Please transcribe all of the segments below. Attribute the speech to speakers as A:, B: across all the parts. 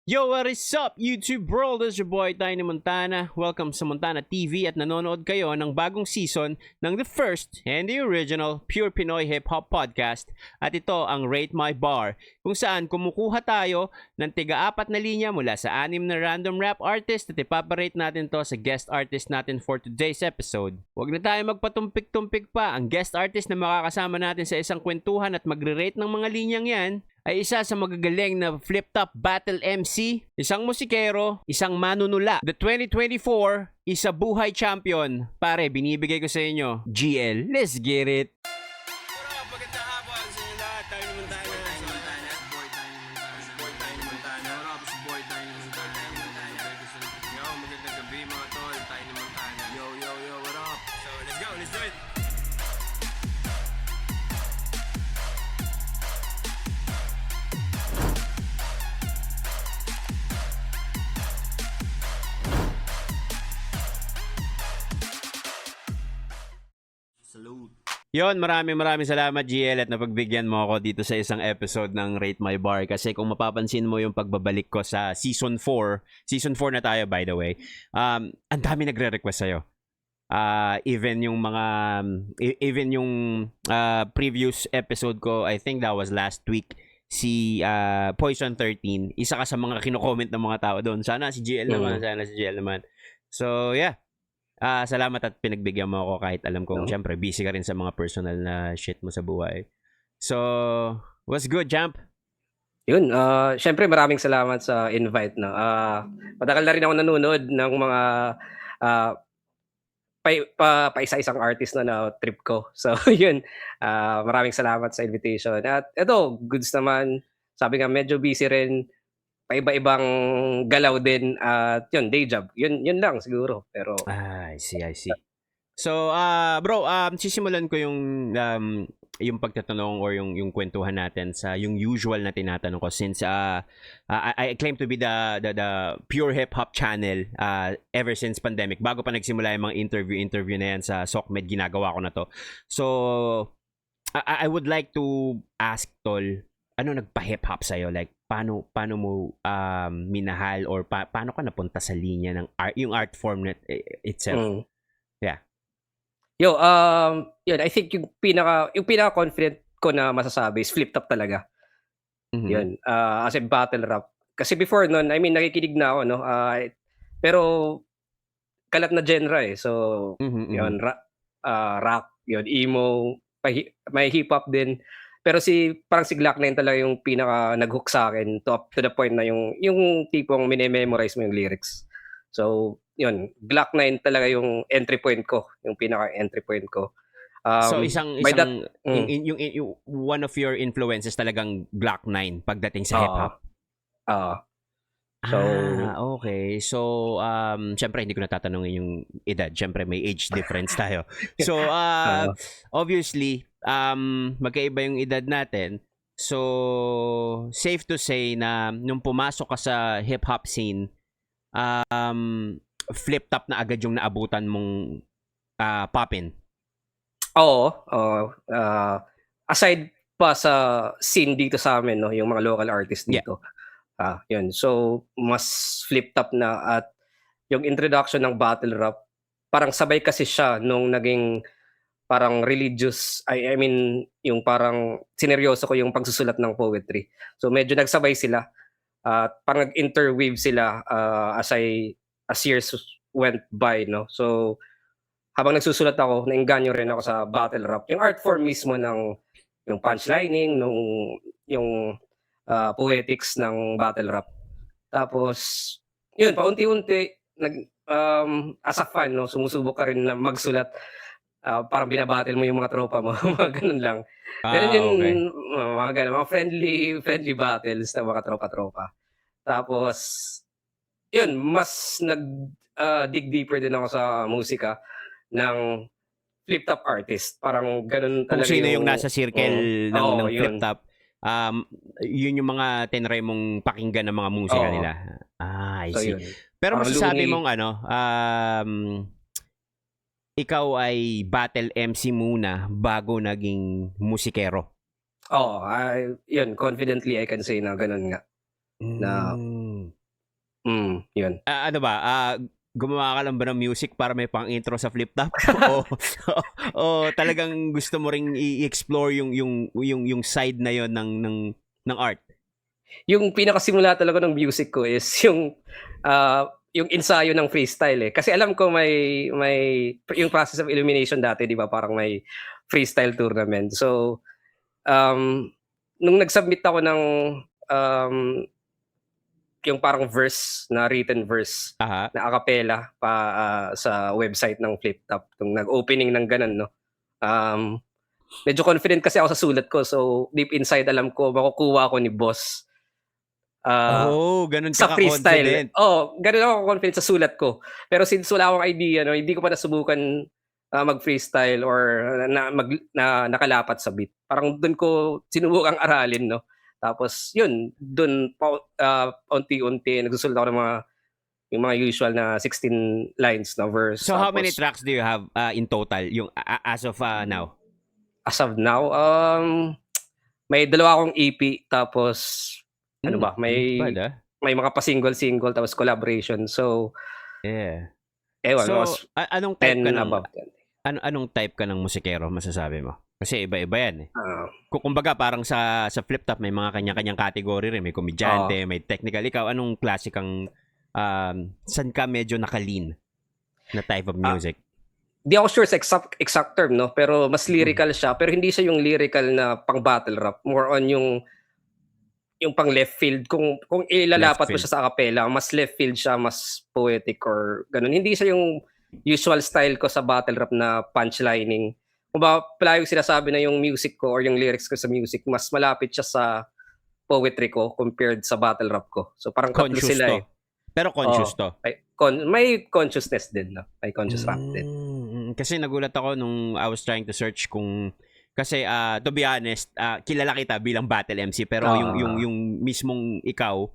A: Yo, what is up, YouTube world? This is your boy, Tiny Montana. Welcome sa Montana TV at nanonood kayo ng bagong season ng the first and the original Pure Pinoy Hip Hop Podcast. At ito ang Rate My Bar, kung saan kumukuha tayo ng tiga-4 na linya mula sa 6 na random rap artist at ipaparate natin to sa guest artist natin for today's episode. Huwag na tayo magpatumpik-tumpik pa. Ang guest artist na makakasama natin sa isang kwentuhan at magre-rate ng mga linyang yan ay isa sa magagaling na flip-top battle MC, isang musikero, isang manunula. The 2024 isa buhay champion. Pare, binibigay ko sa inyo, GL. Let's get it! Magandang hapon sa inyo lahat. Tayo naman tayo sa Montana. Boy tayo Montana. Boy tayo Montana. Yo, magandang gabi mga tol. Tayo ni Montana. Yo, what up? So, let's go, let's do it! Yon, maraming salamat GL at napagbigyan mo ako dito sa isang episode ng Rate My Bar kasi kung mapapansin mo yung pagbabalik ko sa Season 4 na tayo by the way, ang dami nagre-request sa'yo. Even yung previous episode ko, I think that was last week, si Poison 13, isa ka sa mga kino-comment ng mga tao doon. Sana si GL naman. So yeah. Salamat at pinagbigyan mo ako kahit alam kong syempre busy ka rin sa mga personal na shit mo sa buhay. So, what's good, Champ?
B: Yun, syempre maraming salamat sa invite na. Matagal na rin ako nanonood ng mga pa-isa-isang artist na trip ko. So, yun, maraming salamat sa invitation. At ito, goods naman. Sabi nga, medyo busy rin. Paiba-ibang galaw din at yun, day job. Yun lang siguro. Pero
A: I see. So, bro, sisimulan ko yung pagtatanong or yung kwentuhan natin sa yung usual na tinatanong ko since I claim to be the pure hip hop channel ever since pandemic. Bago pa nagsimula yung mga interview na yan sa SOCMED, ginagawa ko na to. So, I would like to ask Tol, ano nagpa-hip hop sa'yo? Like, paano mo minahal or paano ka napunta sa linya ng art, yung art form itself? Yeah.
B: Yo, yun, I think yung pinaka confident ko na masasabi is flip top talaga. Mm-hmm. Yun, as a battle rap. Kasi before nun, I mean, nakikinig na ako, no? Pero kalat na genre eh. So, yun, rock, yun, emo, may hip hop din. Pero parang si Glock 9 talaga yung pinaka nag-hook sa akin to the point na yung tipong mini-memorize mo yung lyrics. So, yun, Glock 9 talaga yung entry point ko, yung pinaka entry point ko.
A: So yung one of your influences talagang Glock 9 pagdating sa hip hop. Okay. So, syempre hindi ko natatanungin yung edad. Syempre may age difference tayo. So, obviously, magkaiba yung edad natin. So, safe to say na nung pumasok ka sa hip-hop scene, flip-top na agad yung naabutan mong poppin.
B: Oo. Aside pa sa scene dito sa amin, no, yung mga local artists dito. Yeah. Yun. So, mas flip-top na at yung introduction ng battle rap, parang sabay kasi siya nung naging parang religious, I mean, yung parang sineryoso ko yung pagsusulat ng poetry. So, medyo nagsabay sila. Parang nag-interweave sila as years went by, no? So, habang nagsusulat ako, nainganyo rin ako sa battle rap. Yung art form mismo ng yung punchlining, yung poetics ng battle rap. Tapos, yun, paunti-unti, as a fan, no, sumusubok ka rin na magsulat. Parang binabattle mo yung mga tropa mo, mga ganun lang. Ganun yung mga friendly battles na mga tropa-tropa. Tapos, yun, mas dig deeper din ako sa musika ng flip-top artist. Parang ganun talaga.
A: Kung sino yung nasa circle ng flip-top, yun yung mga tinry mong pakinggan ng mga musika nila. I see. So, pero masasabi mong ikaw ay battle MC muna bago naging musikero.
B: Yun, confidently I can say na ganun nga. Na Yun.
A: Ano ba? Gumawa ka lang ba ng music para may pang-intro sa Flip Top? o talagang gusto mo ring i-explore yung side na yon ng art?
B: Yung pinakasimula talaga ng music ko is yung ensayo ng freestyle, eh. Kasi alam ko may yung process of elimination dati, 'di ba, parang may freestyle tournament. So, nung nag-submit ako ng, um, yung parang written verse
A: Aha.
B: na a cappella sa website ng FlipTop, nung nag-opening ng gano'n 'no. Medyo confident kasi ako sa sulat ko, so deep inside alam ko makukuha ako ni boss.
A: Ganun
B: Sa
A: ka
B: freestyle.
A: ka-confident.
B: Gano'n ako confident sa sulat ko. Pero since wala akong idea 'no, hindi ko pa nasubukan, mag-freestyle or nakalapat sa beat. Parang dun ko sinubukang aralin 'no. Tapos yun, dun unti-unti nagsusulat ako ng yung mga usual na 16 lines na verse.
A: So how many
B: Tapos
A: tracks do you have in total yung as of now?
B: as of now, may dalawa akong EP, tapos ano ba,
A: Not bad,
B: may mga pa-single-single tapos collaboration. So,
A: Yeah.
B: ewan,
A: So,
B: mas
A: anong type
B: 10
A: ka ng
B: above 10.
A: anong type ka ng musikero masasabi mo? Kasi iba-iba yan eh.
B: Ah,
A: Kumbaga parang sa Flip Top may mga kanya-kanyang category rin, may komedyante, may technical. Ikaw anong klase kang saan ka medyo nakalin na type of music?
B: Di ako sure sa exact term 'no, pero mas lyrical siya, pero hindi siya yung lyrical na pang battle rap, more on yung pang left field. Kung
A: Left
B: ilalapat mo
A: field.
B: siya sa a cappella, mas left field siya, mas poetic or gano'n. Hindi siya yung usual style ko sa battle rap na punchlining. Kumbaga palaging sinasabi na yung music ko or yung lyrics ko sa music mas malapit siya sa poetry ko compared sa battle rap ko. So parang tatlo
A: Conscious
B: sila,
A: to.
B: eh.
A: Pero conscious to.
B: May consciousness din 'no, may conscious rap din.
A: Kasi nagulat ako nung I was trying to search kasi to be honest, kilala kita bilang battle MC pero yung mismong ikaw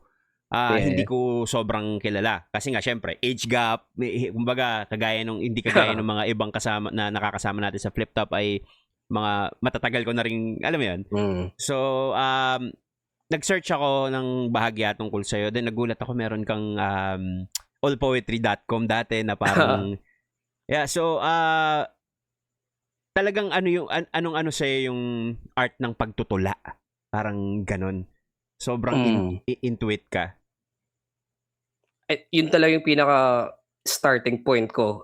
A: hindi
B: Yeah.
A: ko sobrang kilala. Kasi nga syempre, age gap, kumbaga hindi kagaya ng mga ibang kasama na nakakasama natin sa Flip Top ay mga matatagal ko na rin, alam mo 'yun. So, nag-search ako ng bahagya tungkol sa'yo. Then nagulat ako meron kang allpoetry.com dati na parang yeah, so talagang anong sa'yo yung art ng pagtutula. Parang ganon. Sobrang intuit ka.
B: Yun talaga yung pinaka starting point ko.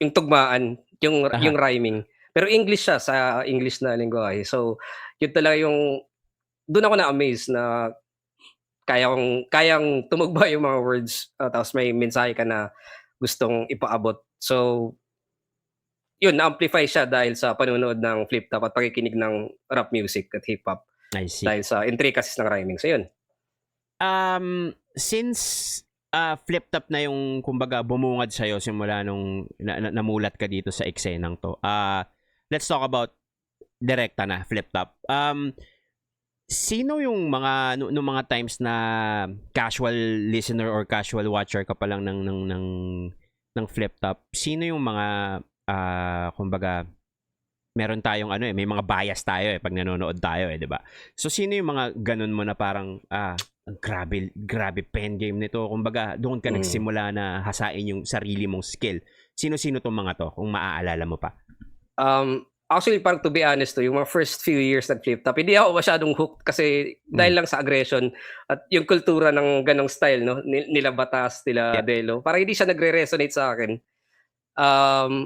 B: Yung tugmaan, yung rhyming. Pero English siya, sa English na lengguwahe. So, yun talaga yung doon ako na-amaze na kayang tumugma yung mga words, tapos may mensahe ka na gustong ipaabot. So, yun, na-amplify siya dahil sa panonood ng Flip Top at pakikinig ng rap music at hip hop.
A: I see.
B: Dahil sa intricacies ng rhyming. So, yun.
A: Since Flip Top na yung kumbaga bumungad sa'yo simula nung namulat ka dito sa eksenang to. Let's talk about direkta na Flip Top. Sino yung nung mga times na casual listener or casual watcher ka pa lang ng Flip Top? Sino yung mga kumbaga meron tayong may mga bias tayo pag nanonood tayo 'di ba? So sino yung mga ganun mo na parang grabe pen game nito. Kumbaga doon ka nagsimula na hasain yung sarili mong skill. Sino-sino tong mga to kung maaalala mo pa?
B: Actually, parang to be honest, yung mga first few years ng Flip Top, hindi ako masyadong hooked kasi dahil lang sa aggression at yung kultura ng ganong style, no? Nila Batas, nila Delo. Parang hindi siya nagre-resonate sa akin.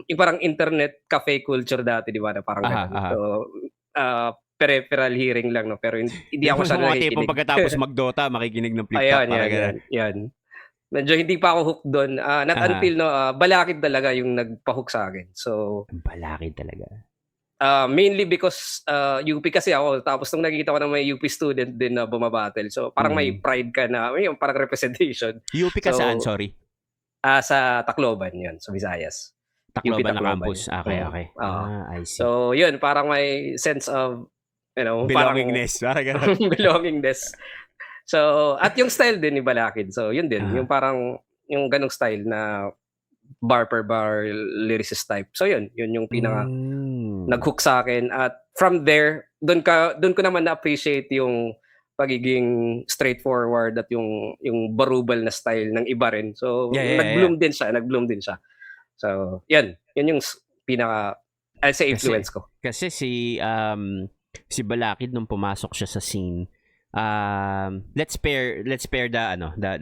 B: Yung parang internet cafe culture dati, di ba? Na parang ganun. So, peripheral hearing lang, no? Pero hindi ako masyadong nakikinig.
A: Tipong pagkatapos mag-Dota, makikinig ng Flip Top.
B: Yan. Medyo hindi pa ako hooked doon. Not until, Balakid talaga yung nagpa-hook sa akin. So,
A: Balakid talaga.
B: Mainly because UP kasi ako, tapos nung nakikita ko na may UP student din na bumabattle, so parang may pride ka na, yung parang representation.
A: UP ka saan, sorry?
B: Sa Tacloban, yun, sa Visayas.
A: Tacloban na campus. Okay. I see.
B: So, yun, parang may sense of,
A: belongingness. Parang
B: belongingness. So, at yung style din ni Balakid. So, yun din, yung parang, yung ganong style na bar per bar lyricist type. So, yun yung pinaka nag-hook sa akin. At from there, doon ko naman na-appreciate yung pagiging straightforward at yung barubal na style ng iba rin. So
A: Yeah.
B: nag-bloom din siya. So yan yung pinaka I'll say influence ko.
A: Kasi si Balakid nung pumasok siya sa scene, let's pair the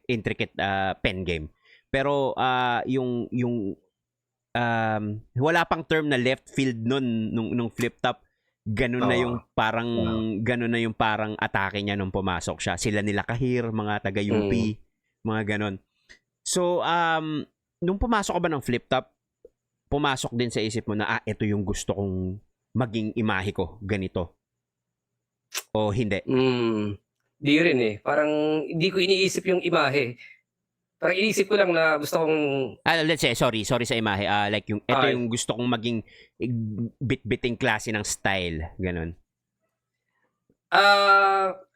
A: intricate pen game. Pero yung wala pang term na left field nung flip top. Ganun na yung parang atake niya nung pumasok siya. Sila nila Kahir, mga taga UP, mga ganun. So nung pumasok ka ba ng flip top, pumasok din sa isip mo na ito yung gusto kong maging imahe ko, ganito. O hindi?
B: Di rin eh. Parang hindi ko iniisip yung imahe. Parang iniisip ko lang na gusto kong
A: let's say, sorry sa imahe. Like yung ito yung gusto kong maging bit-biting klase ng style, ganun.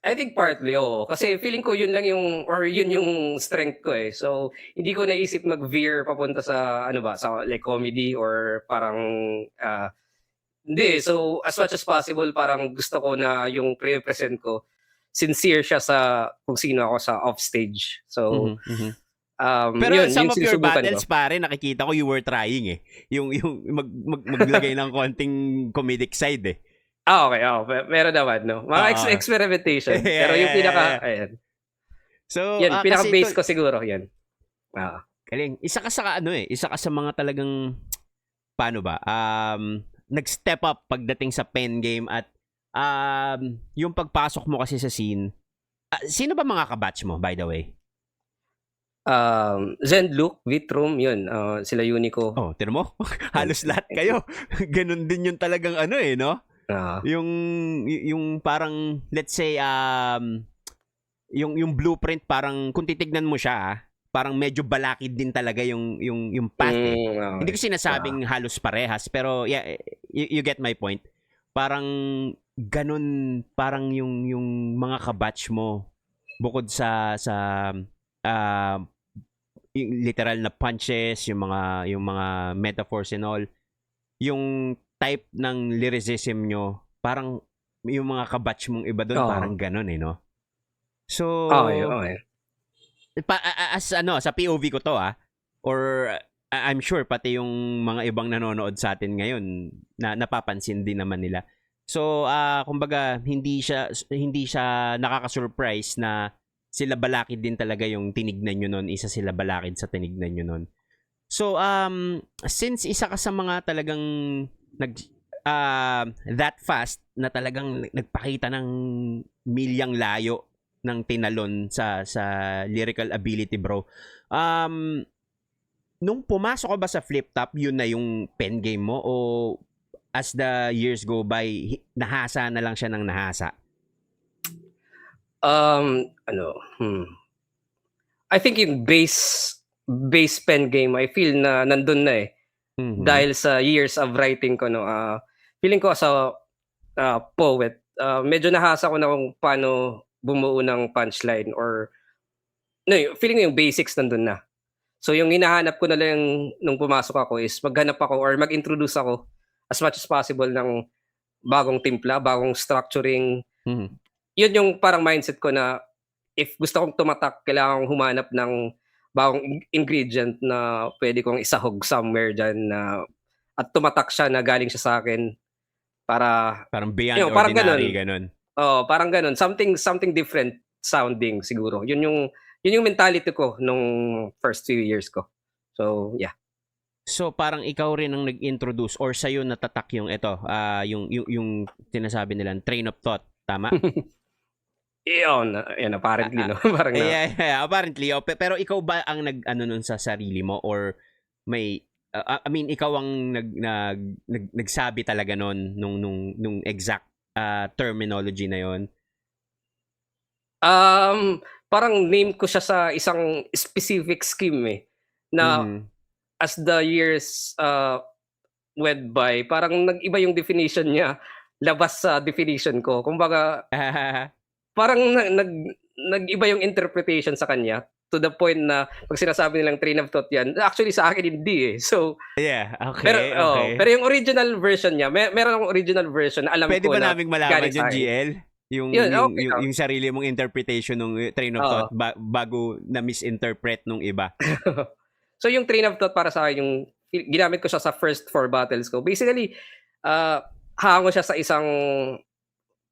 B: I think partly, oo. Kasi feeling ko yun yung strength ko eh. So, hindi ko naisip mag-veer papunta sa, sa like comedy or parang, hindi. So, as much as possible, parang gusto ko na yung pre-present ko, sincere siya sa kung sino ako sa offstage. So,
A: pero
B: yun,
A: some of your
B: sinusubukan
A: battles, pare, nakikita ko you were trying eh. Yung maglagay ng konting comedic side eh.
B: Okay. Meron naman, no? Mga experimentation. Pero yung ayan.
A: So,
B: yan, pinaka-base ko siguro, yan.
A: Galing. Isa ka sa mga talagang, paano ba? Nag-step up pagdating sa pen game at yung pagpasok mo kasi sa scene. Sino ba mga kabatch mo, by the way?
B: Zen, Luke, Vitrum, yun. Sila Unico.
A: Oh, tino mo? Halos lahat kayo. Ganun din yung talagang no? Yung parang let's say yung blueprint parang kung titignan mo siya parang medyo balakid din talaga yung path eh. Hindi ko sinasabing halos parehas pero yeah, you get my point. Parang ganun parang yung mga kabatch mo bukod sa yung literal na punches, yung mga metaphors and all, yung type ng lyricism nyo, parang yung mga kabatch mong iba doon, parang ganun no? So, sa POV ko to or I'm sure pati yung mga ibang nanonood sa atin ngayon na napapansin din naman nila. So, kumbaga, hindi siya nakaka-surprise na sila Balakid din talaga yung tinignan nyo nun, isa sila Balakid sa tinignan nyo nun. So, since isa ka sa mga talagang that fast na talagang nagpakita ng milyang layo ng tinalon sa lyrical ability, bro. Nung pumasok ka ba sa flip top, yun na yung pen game mo o as the years go by, nahasa na lang siya ng nahasa?
B: I think in base pen game, I feel na nandun na eh. Dahil sa years of writing ko, feeling ko as a poet, medyo nahasa ko na kung paano bumuo ng punchline or feeling ko yung basics nandun na. So yung hinahanap ko na lang nung pumasok ako is maghanap ako or mag-introduce ako as much as possible ng bagong timpla, bagong structuring. Yun yung parang mindset ko na if gusto kong tumatak, kailangan kong humanap ng bagong ingredient na pwede kong isahog somewhere dyan at tumatak siya na galing siya sa akin para
A: parang beyond ordinary, ganun.
B: Parang ganun. Something different sounding siguro. Yun yung mentality ko nung first few years ko. So, yeah.
A: So, parang ikaw rin ang nag-introduce or sa'yo natatak yung yung sinasabi nilang train of thought. Tama?
B: Yan, apparently, no? Parang
A: yeah, apparently. Pero ikaw ba ang nun sa sarili mo or may ikaw ang nagsabi talaga nung exact terminology na yon?
B: Parang name ko siya sa isang specific scheme eh. Na as the years went by, parang nag-iba yung definition niya labas sa definition ko. Kumbaga, parang nag-iba yung interpretation sa kanya to the point na pag sinasabi nilang train of thought yan, actually sa akin hindi eh. So,
A: yeah, okay.
B: Pero yung original version niya, meron akong original version na alam
A: pwede
B: ko
A: ba
B: na
A: naming malaman yung GL? Yung
B: Yun,
A: yung
B: okay
A: yung,
B: lang.
A: yung sarili mong interpretation ng train of
B: Oo.
A: thought bago na misinterpret nung iba.
B: So yung train of thought para sa akin yung ginamit ko siya sa first 4 battles ko. Basically, hango siya sa isang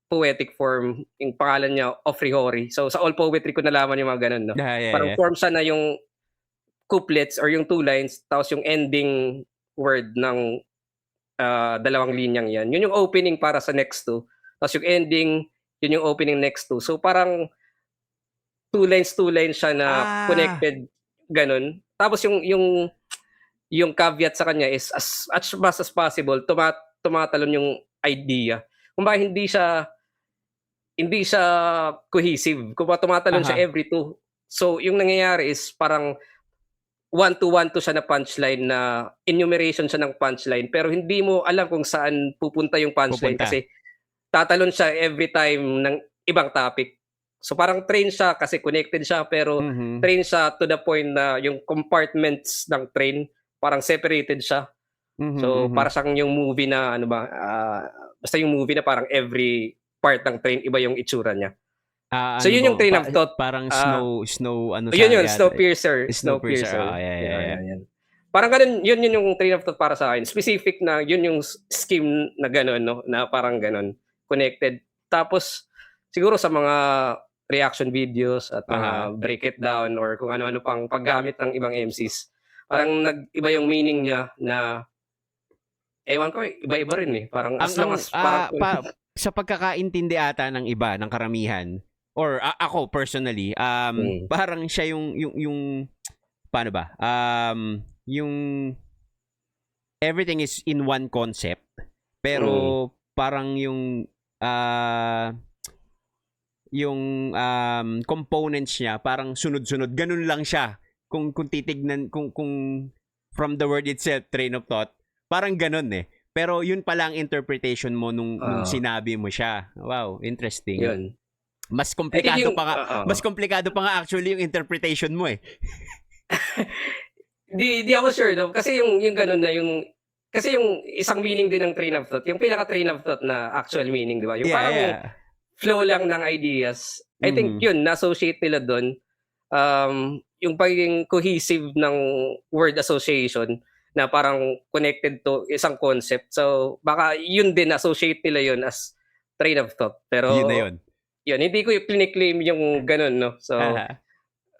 B: poetic form, yung pangalan niya Ofrihori. So sa all poetry ko nalaman yung mga gano'n 'no.
A: Yeah,
B: Parang
A: yeah.
B: form siya na yung couplets or yung 2 lines tapos yung ending word ng, dalawang linyang 'yan. Yun yung opening para sa next 2, tapos yung ending, yun yung opening next 2. So parang 2 lines siya na
A: Ah,
B: connected, gano'n. Tapos yung caveat sa kanya is as much as possible tumatalon yung idea. Kumbaga hindi siya cohesive, kumbaga tumatalon siya
A: aha.
B: every 2. So yung nangyayari is parang one to siya na punchline na enumeration siya ng punchline pero hindi mo alam kung saan pupunta yung punchline
A: Pupunta.
B: kasi tatalon siya every time ng ibang topic. So parang train siya kasi connected siya pero
A: Mhm.
B: train siya to the point na yung compartments ng train parang separated siya.
A: Mhm,
B: So para
A: mhm.
B: siyang yung movie na ano ba, basta yung movie na parang every part ng train iba yung itsura niya. So
A: Ano
B: yun
A: ba,
B: yung train of thought.
A: parang
B: ah
A: snow ano
B: Yun
A: sa
B: yun,
A: yata, Snowpiercer,
B: Snowpiercer.
A: yeah, yeah, yeah.
B: Yan. Parang gano'n, yun yung train of thought para sa'kin. Specific na yun yung scheme na gano'n 'no, na parang gano'n, connected. Tapos siguro sa mga reaction videos at
A: Aha.
B: mga break it down or kung ano-ano pang paggamit ng ibang MCs, parang nag-iba yung meaning niya na ewan ko, iba-iba rin, eh. Parang as long
A: Ang
B: as parang
A: sa pagkakaintindi ata ng iba, ng karamihan, or ako personally,
B: mm,
A: parang siya yung paano ba? Yung everything is in one concept,
B: mm,
A: pero parang ah, yung components niya parang sunod-sunod. Ganun lang siya. Kung titignan kung from the word itself, train of thought, parang ganun eh. Pero yun pala ang interpretation mo nung
B: oo,
A: sinabi mo siya. Wow, interesting.
B: yun.
A: Mas
B: I think
A: komplikado
B: yung
A: pa nga,
B: oo.
A: mas komplikado pa nga actually yung interpretation mo eh.
B: Di ako sure 'no, kasi yung gano'n na yung kasi yung isang meaning din ng train of thought, yung pinaka-train of thought na actual meaning, 'di ba? Yung
A: Yeah,
B: parang
A: yeah.
B: flow lang ng ideas. I think
A: Mhm.
B: yun na-associate nila dun, yung pagiging cohesive ng word association na parang connected to isang concept. So, baka yun din na-associate nila yun as train of thought.
A: Yun na
B: Pero
A: yun.
B: yun, hindi ko klini-claim yung gano'n 'no.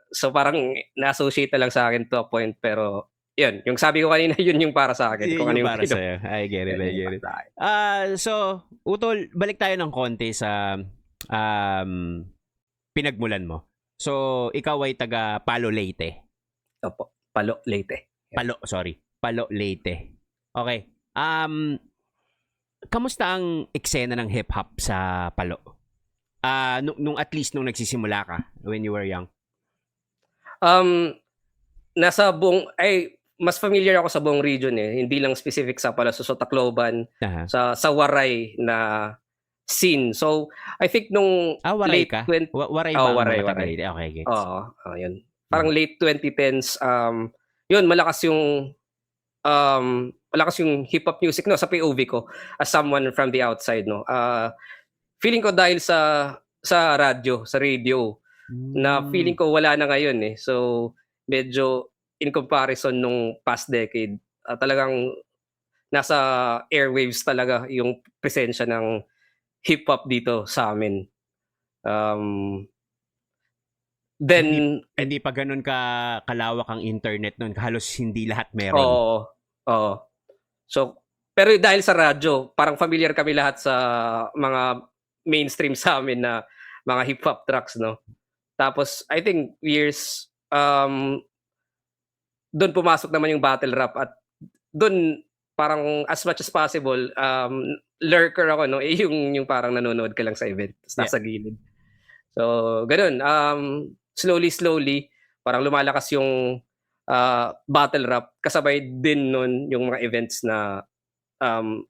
B: So parang na-associate na lang sa'kin to a point pero yun, yung sabi ko kanina yun yung para sa'kin kung
A: Yun
B: ano
A: yung
B: yung
A: para sa'yo. I get it,
B: yun
A: I
B: yung
A: get
B: para
A: it.
B: sa'kin.
A: So, Utol, balik tayo ng konti sa um, pinagmulan mo. So, ikaw ay taga Palo Leyte.
B: Opo, Palo, Leyte. Yan.
A: Palo Leyte. Okay. Kamusta ang eksena ng hip-hop sa Palo? Nung at least nung nagsisimula ka when you were young.
B: Um, nasa buong mas familiar ako sa buong region, eh, hindi lang specific sa Palasos o Tacloban,
A: Aha.
B: sa Waray na scene. So, I think nung
A: Waray
B: late
A: ka? Waray ba ang
B: Waray,
A: mga taga
B: Waray.
A: Leyte? Okay, gets.
B: Oo, yun.
A: Mhm.
B: Parang late 2010s, yun malakas yung hip-hop music 'no, sa POV ko as someone from the outside 'no. Feeling ko dahil sa radyo, sa radio na
A: Hmm.
B: feeling ko wala na ngayon, eh. So, medyo in comparison nung past decade, talagang nasa airwaves talaga yung presensya ng hip-hop dito sa'min. Um,
A: Hindi
B: then
A: hindi pa gano'n kalawak ang internet no'n, halos hindi lahat meron.
B: oo, oo. So, pero dahil sa radyo, parang familiar kami lahat sa mga mainstream sa'min na mga hip-hop tracks 'no. Tapos I think dun pumasok naman yung battle rap at dun parang as much as possible, lurker ako 'no, yung parang nanonood ka lang sa event ta's
A: Yeah.
B: nasa gilid. So gano'n, slowly parang lumalakas yung, battle rap kasabay din nun yung mga events na,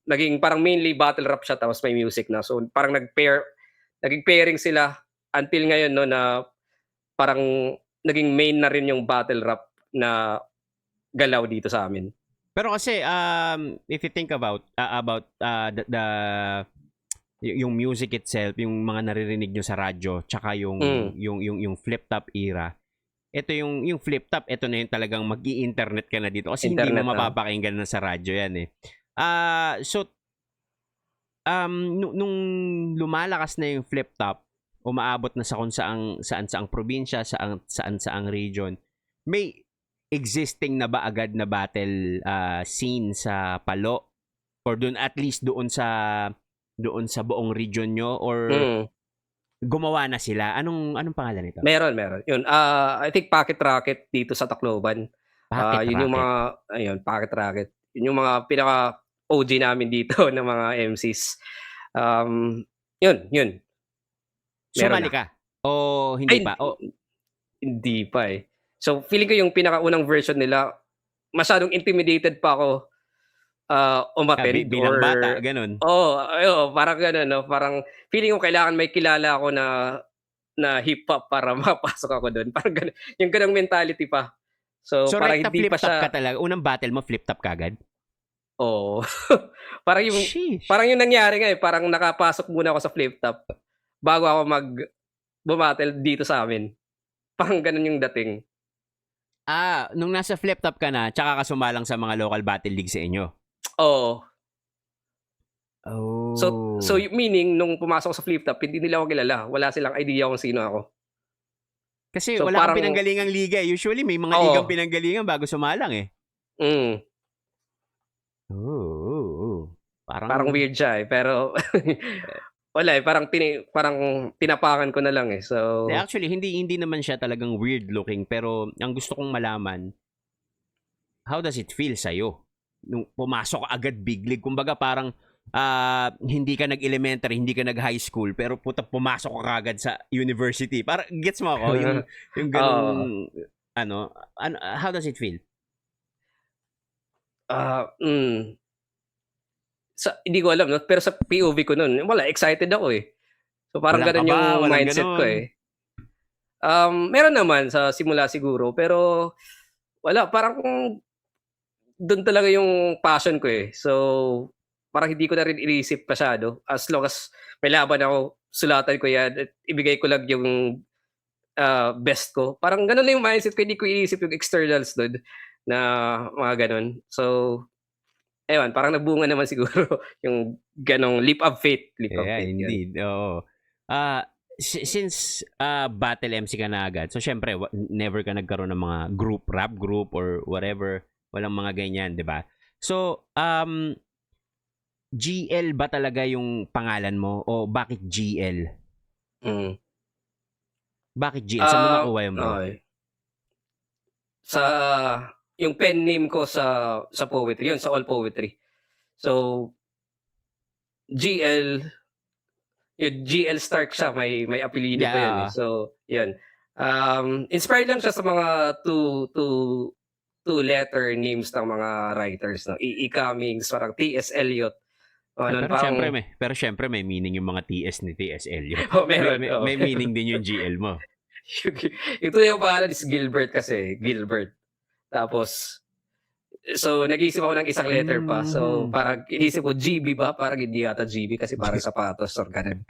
B: naging parang mainly battle rap siya tapos may music na. So parang naging pairing sila until ngayon 'no na parang naging main na rin yung battle rap na galaw dito sa'min.
A: Pero kasi, if you think about the yung music itself, yung mga naririnig nyo sa radyo, tsaka yung flip top era. Ito yung flip top, ito na yung talagang mag-i-internet ka na dito kasi hindi mo
B: Internet,
A: mapapakinggan na sa radyo yan eh. So nung lumalakas na yung flip top, umaabot na sa kung saan probinsya, saan region, may existing na ba agad na battle scene sa Palo or doon at least doon sa buong region nyo or gumawa na sila? Anong pangalan nito?
B: Meron. Yun, I think Pocket Rocket dito sa Tacloban.
A: Pocket
B: Yun yung
A: Rocket.
B: mga Pocket Rocket. Yun yung mga pinaka OG namin dito ng mga MCs. Yun. Meron
A: Sumali
B: na.
A: ka? O hindi
B: Ay,
A: pa? O,
B: hindi pa eh. So, feeling ko yung pinakaunang version nila, masyadong intimidated pa ako umattend
A: bilang
B: or
A: bata, ganun.
B: parang gano'n, no? Parang feeling ko kailangan may kilala ako na hip-hop para makapasok ako do'n. Parang gano'n. Yung gano'ng mentality pa. So,
A: So
B: parang
A: right na
B: hindi
A: flip
B: pa
A: top
B: siya
A: ka talaga. Unang battle mo, flip top ka agad?
B: oo. Parang
A: Sheesh.
B: parang yung nangyari nga eh, parang nakapasok muna ako sa flip top bago ako bumattle dito sa amin. Parang gano'n yung dating.
A: Nung nasa flip top ka na, tsaka ka sumalang sa mga local battle league sa inyo?
B: Oo.
A: Oh.
B: So meaning nung pumasok sa flip top, hindi nila ako kilala. Wala silang idea kung sino ako.
A: Kasi
B: So
A: wala kang
B: parang
A: pinanggalingang liga. Usually may mga ligang
B: oo.
A: pinanggalingan bago sumalang eh.
B: Mm,
A: Oh.
B: parang weird siya eh, pero wala eh, parang tinapakan ko na lang eh. So
A: Actually, hindi naman siya talagang weird looking. Pero ang gusto kong malaman, how does it feel sa'yo? Nung pumasok ka agad big league. Kumbaga parang hindi ka nag-elementary, hindi ka nag-high school, pero pumasok ka agad sa university. Para gets mo ako? Yung ganong,
B: oo.
A: how does it feel?
B: Ah, hindi ko alam 'no, pero sa POV ko nun, wala excited ako eh. So parang
A: Walang
B: gano'n yung
A: kaba, walang
B: mindset ko
A: ganon.
B: eh. Meron naman sa simula siguro, pero wala, parang dun talaga yung passion ko eh. So, parang hindi ko na rin iniisip masyado. As long as may laban ako, sulatan ko yan at ibigay ko lang yung best ko. Parang gano'n lang yung mindset ko, hindi ko iniisip yung externals dun na mga gano'n. So, ewan, parang nagbunga naman siguro yung gano'ng leap of
A: Yeah,
B: faith, yun.
A: indeed. Oo. Since battle MC ka na agad, so syempre never ka nagkaroon ng mga rap group or whatever, walang mga ganyan, 'di ba? So, GL ba talaga yung pangalan mo o bakit GL?
B: Mm.
A: Bakit GL? Saan mo nakuha yun, bro?
B: Okey. Sa yung pen name ko sa poetry, yun sa all poetry. So, GL, yun GL Stark siya, may apelyido pa yun eh.
A: Yeah.
B: So, yun. Inspired lang siya sa mga two letter names ng mga writers 'no. E. Cummings, parang T.S. Eliot. Ano parang
A: Pero syempre may meaning yung mga TS ni TS Eliot.
B: meron, oo.
A: May meaning din yung GL mo.
B: Ito yung pangalan is Gilbert kasi, Gilbert. Tapos, so nag-iisip ako ng isang letter pa. So parang inisip ko GB ba? Parang hindi yata GB kasi parang sapatos or ganun.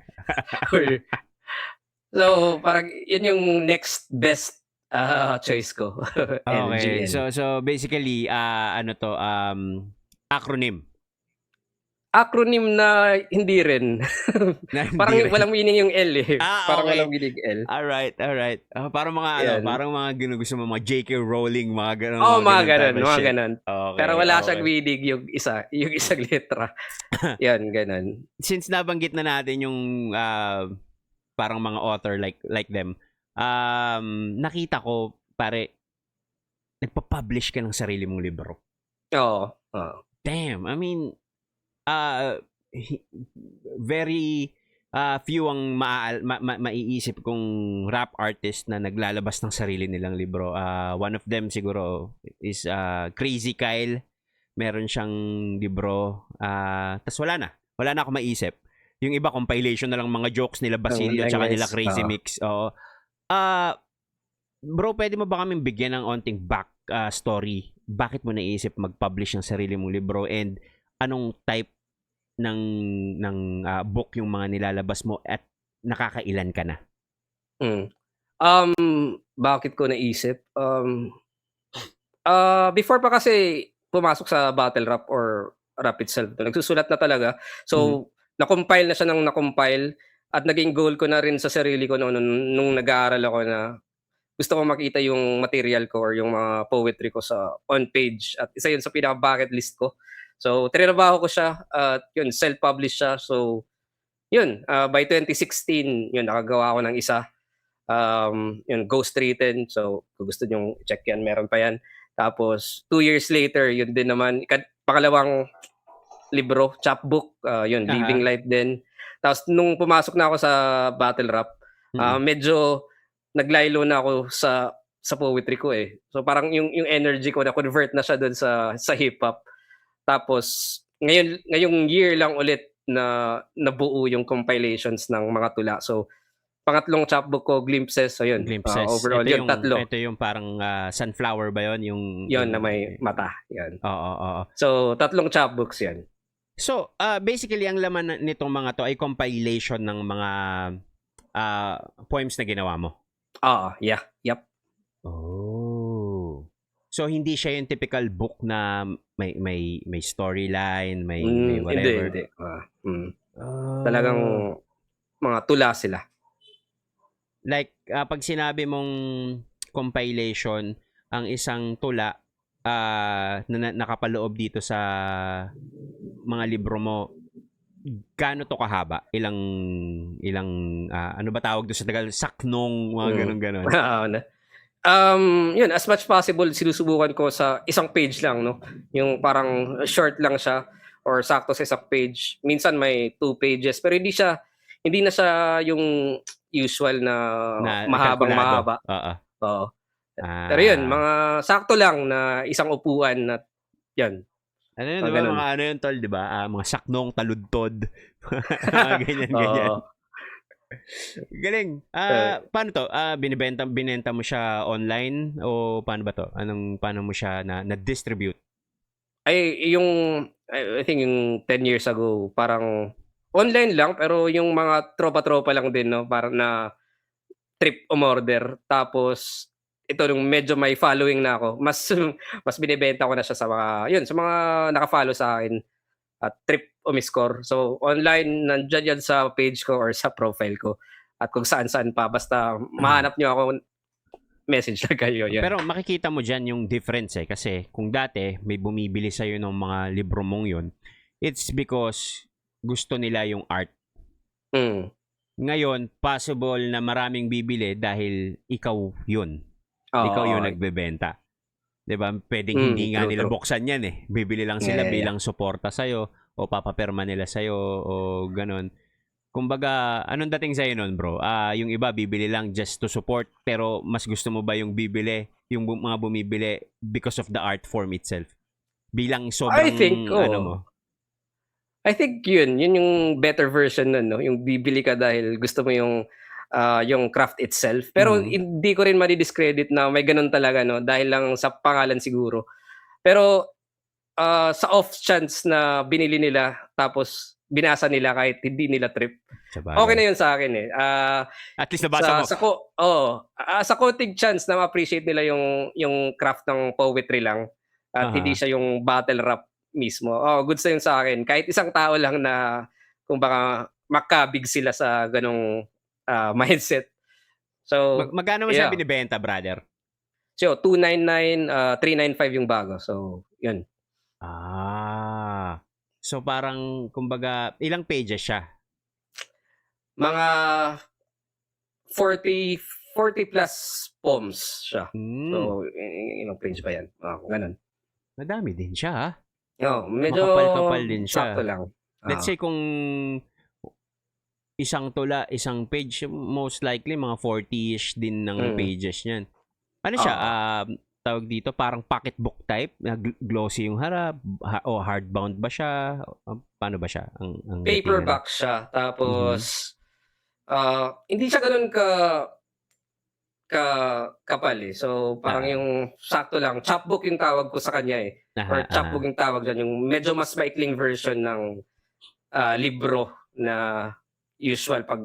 B: So parang yun yung next best choice ko.
A: Okay.
B: LGL.
A: So basically acronym.
B: Acronym na hindi rin.
A: Na hindi
B: Parang
A: rin.
B: walang meaning yung L eh. Parang
A: Okay.
B: walang meaning L.
A: Alright. Parang mga
B: Yan.
A: parang mga gusto mo mga J.K. Rowling, mga ganun.
B: Mga
A: type
B: ganun,
A: of
B: mga
A: shit.
B: ganun.
A: Okay.
B: Pero wala siyang meaning yung isang letra. Yan, ganun.
A: Since nabanggit na natin yung parang mga author like them, nakita ko pare nagpa-publish ka ng sarili mong libro.
B: Oo.
A: Damn, I mean, very few ang maiisip kong rap artist na naglalabas ng sarili nilang libro. One of them siguro is Crazy Kyle. Meron siyang libro. Tas wala na ako maisip. Yung iba compilation na lang mga jokes nila Basilio tsaka nila Crazy Mix. Oo. Bro, pwede mo ba kaming bigyan ng onting back story? Bakit mo naisip mag-publish ng sarili mong libro and anong type book yung mga nilalabas mo at nakakailan ka na?
B: Mm. Bakit ko naisip? Before pa kasi pumasok sa battle rap or rap itself, nagsusulat na talaga. So, na-compile na siya ng na-compile at naging goal ko na rin sa sarili ko nung nag-aaral ako na gusto ko makita yung material ko or yung mga poetry ko sa on page at isa yun sa pinaka-bucket list ko. So, trinabaho ko siya at yun, self-published siya. So, yun, by 2016, yun, nakagawa ako ng isa. Yun, Ghost Written. So, kung gusto nyo check yan, meron pa yan. Tapos, 2 years later, yun din naman, pangalawang libro, chapbook, yun, Living Life din. Tapos, nung pumasok na ako sa battle rap, medyo naglaylo na ako sa poetry ko eh. So, parang yung energy ko na convert na siya doon sa hip-hop. Tapos, ngayong year lang ulit na nabuo yung compilations ng mga tula. So, pangatlong chapbook ko, Glimpses. So, yun.
A: Glimpses.
B: Overall,
A: ito
B: yun, tatlo.
A: Ito yung parang sunflower ba yun?
B: Yun na may mata. Yan.
A: Oo.
B: So, tatlong chapbooks yan.
A: So, basically, ang laman nitong mga to ay compilation ng mga poems na ginawa mo?
B: Yeah. Yep.
A: Oh. So, hindi siya yung typical book na may storyline, may whatever?
B: Hindi. Talagang mga tula sila.
A: Like, pag sinabi mong compilation, ang isang tula na nakapaloob dito sa mga libro mo, gaano to kahaba? Ilang ano ba tawag doon sa Tagal? Saknong, mga ganun-ganon.
B: Yun, as much possible, sinusubukan ko sa isang page lang, no? Yung parang short lang siya or sakto sa isang page. Minsan may 2 pages, pero hindi na siya yung usual na mahaba. Oo. Pero yun, mga sakto lang na isang upuan na yan.
A: Ano yun, diba? Mga ano yun, tol, diba? Mga saknong, taludtod. Ganyan. Galing. Paano to? Binenta mo siya online o paano ba to? Paano mo siya na-distribute?
B: I think yung 10 years ago, parang online lang, pero yung mga tropa-tropa lang din, no? Parang na trip umorder. Tapos, ito nung medyo may following na ako, mas binibenta ko na siya sa mga naka-follow sa akin at trip umiscore. So, online, nandyan yan sa page ko or sa profile ko. At kung saan-saan pa, basta mahanap nyo ako, message lang kayo. Yan.
A: Pero makikita mo dyan yung difference eh. Kasi kung dati may bumibili sa'yo ng mga libro mong yun, it's because gusto nila yung art. Ngayon, possible na maraming bibili dahil ikaw yun. Ikaw yung nagbebenta. Diba? Pwedeng hindi nga nila buksan yan eh. Bibili lang sila bilang suporta sa'yo o papaperma nila sa'yo o ganun. Kumbaga, anong dating sa'yo nun, bro? Yung iba, bibili lang just to support, pero mas gusto mo ba yung bibili, yung mga bumibili because of the art form itself? Bilang sobrang,
B: I think yun yung better version nun, no? Yung bibili ka dahil gusto mo yung craft itself. Pero hindi ko rin madi-discredit na may ganun talaga, no? Dahil lang sa pangalan siguro. Pero sa off chance na binili nila tapos binasa nila kahit hindi nila trip. Okay na yun sa akin eh.
A: At least nabasa mo.
B: Sa konting chance na ma-appreciate nila yung craft ng poetry lang at hindi siya yung battle rap mismo. Goods na yun sa akin. Kahit isang tao lang na kung baka makabig sila sa ganong mindset. So,
A: magkano mo siya binibenta, brother?
B: So, 299, 395 yung bago. So, yun.
A: So parang, kumbaga, ilang pages siya?
B: Mga 40 plus poems siya. So, ilang page ba yan? Ganun.
A: Madami din siya, ha?
B: Medyo
A: makapal-kapal din siya.
B: Sakto lang.
A: Let's say kung isang tula, isang page, most likely mga 40-ish din ng pages niyan. Ano siya? Tawag dito, parang pocketbook type? Glossy yung harap? O hardbound ba siya? Paano ba siya? Ang
B: paperback siya. Tapos, hindi siya ganun kapal eh. So, parang yung sakto lang. Chapbook yung tawag ko sa kanya eh. Or chapbook yung tawag dyan. Yung medyo mas maikling version ng libro na usual pag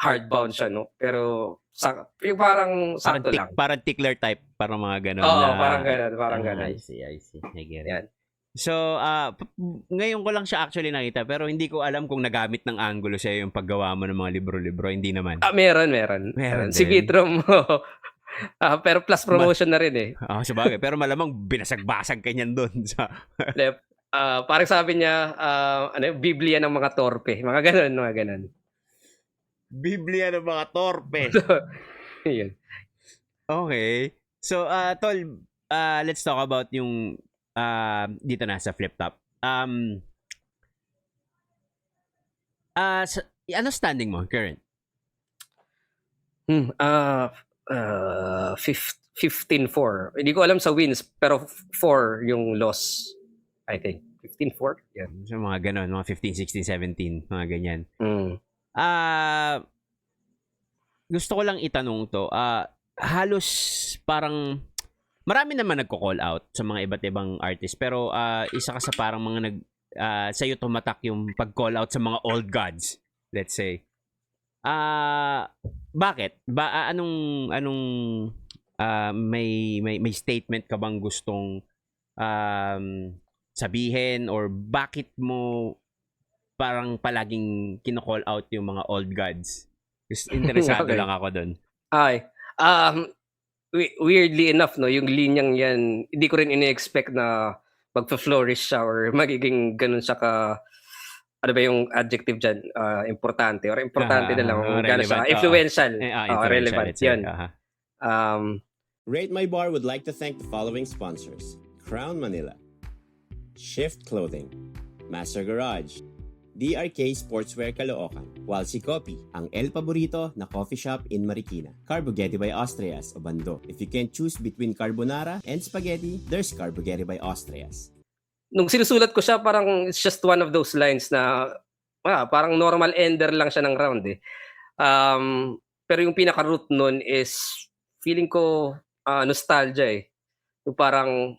B: hardbound siya, no? Pero yung parang sakto lang.
A: Parang tickler type, parang mga ganon
B: Oo,
A: na.
B: parang ganun.
A: I see. I get it.
B: Yan.
A: So, ngayon ko lang siya actually nakita, pero hindi ko alam kung nagamit ng angulo sa'yo yung paggawa mo ng mga libro-libro. Hindi naman.
B: Meron. Si
A: din.
B: Vitrom, pero plus promotion na rin eh.
A: Sabagay. Pero malamang binasag-basag ka niyan doon.
B: Parang sabi niya, Biblia ng mga torpe. Mga ganun.
A: Biblia ng mga torpe.
B: Yun.
A: Okay. So, Tol, let's talk about yung dito na sa flip top. Ano standing mo current?
B: 15-4. Hindi ko alam sa wins, pero 4 yung loss. I think 15-4. Yeah.
A: So, mga ganon, mga 15, 16, 17, mga ganyan. Gusto ko lang itanong to. Halos parang marami naman nagko-call out sa mga iba't ibang artist, pero isa ka sa parang mga sa'yo tumatak yung pag-call out sa mga old gods, let's say. Bakit? Anong may statement ka bang gustong sabihin, or bakit mo parang palaging kino-call out yung mga old gods? Interesado
B: Okay.
A: lang ako doon.
B: Ay, weirdly enough, no, yung linyang yan, hindi ko rin ini-expect na magpa-flourish siya or magiging ganun siya ano ba yung adjective dyan? Importante na lang. Gano'n siya. Influential. Relevant. Yan.
C: Rate My Bar would like to thank the following sponsors: Crown Manila, Shift Clothing, Master Garage, DRK Sportswear Caloocan, Walsi Coffee, ang El Paborito na coffee shop in Marikina, Carbogetti by Austrias, Obando. If you can choose between carbonara and spaghetti, there's Carbogetti by Austrias.
B: Nung sinusulat ko siya, parang it's just one of those lines na parang normal ender lang siya ng round eh. Pero yung pinaka-root nun is feeling ko nostalgia eh. Yung parang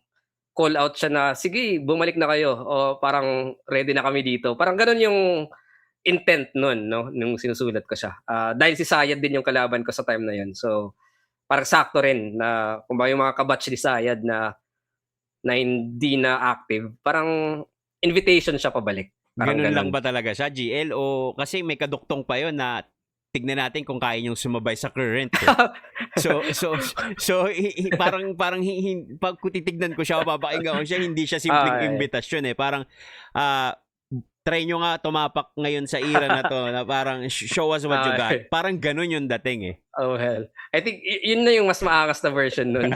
B: call out siya na, sige, bumalik na kayo, o parang ready na kami dito. Parang ganun yung intent nun, no? Nung sinusulat ko siya. Dahil si Sayad din yung kalaban ko sa time na yun. So, parang sakto rin na kung ba yung mga kabatch ni Sayad na hindi na active, parang invitation siya pabalik.
A: Ganun lang ba talaga siya, GL? O kasi may kaduktong pa yun na tignan natin kung kaya niyong sumabay sa current. Eh. Parang pag titignan ko siya o papakinggan ko siya, hindi siya simpleng imbitasyon eh. Parang try nyo nga tumapak ngayon sa era na to na parang show us what you got. Parang ganun yung dating eh.
B: Oh hell. I think yun na yung mas maakas na version nun.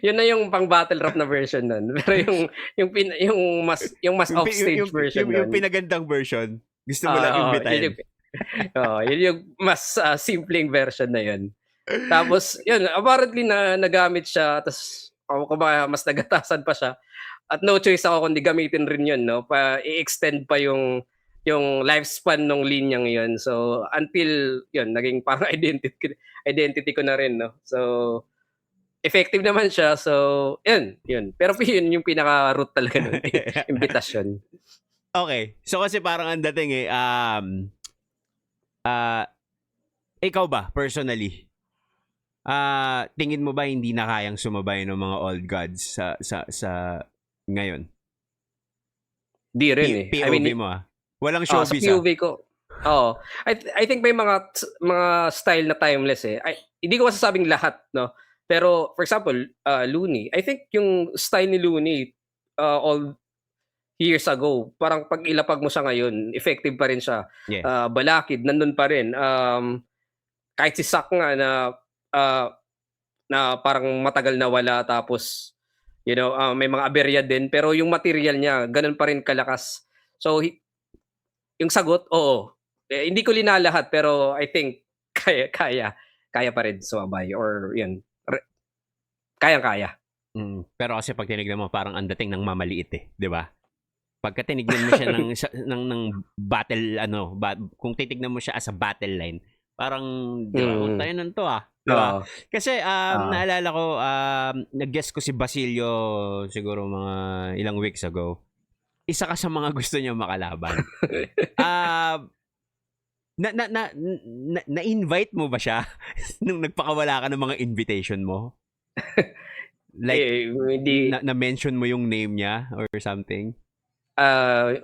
B: Yun na yung pang battle rap na version nun. Pero yung mas offstage version nun.
A: Yung pinagandang version. Gusto mo lang imbitahin.
B: Yun yung mas simpleng version na yun. Tapos yun, apparently na nagamit siya, tapos mas nagatasan pa siya. At no choice ako kundi gamitin rin yun, no? I-extend pa yung lifespan ng linyang yun. So, until yun, naging parang identity ko na rin, no? So, effective naman siya. So, yun. Pero yun yung pinaka-root talaga ng imbitasyon.
A: Okay. So, kasi parang ang dating eh, ikaw ba, personally, tingin mo ba hindi na kayang sumabay ng mga old gods sa ngayon?
B: Di rin eh.
A: POV mo Walang showbiz
B: sa POV ko. I think may mga style na timeless eh. Hindi ko masasabing lahat, no? Pero for example, Looney. I think yung style ni Looney all years ago, parang pag ilapag mo siya ngayon, effective pa rin siya.
A: Yeah.
B: Balakid, nandun pa rin. Kahit si Sak nga na parang matagal na wala, tapos may mga aberya din, pero yung material niya ganun pa rin kalakas. So yung sagot, oo. Hindi ko linalahat, pero I think kaya pa rin sumabay, or yun, kayang-kaya.
A: Pero kasi pag tinignan mo, parang ang dating ng mamaliit eh, di ba? Pagka tinignan mo siya ng battle, kung titignan mo siya as a battle line, parang, di ba, tayo nun to diba? Kasi naalala ko, nag-guest ko si Basilio siguro mga ilang weeks ago. isa ka sa mga gusto niya makalaban. Ah, na-invite mo ba siya nung nagpakawala ka ng mga invitation mo? Like,
B: hindi,
A: na-mention mo yung name niya or something?
B: I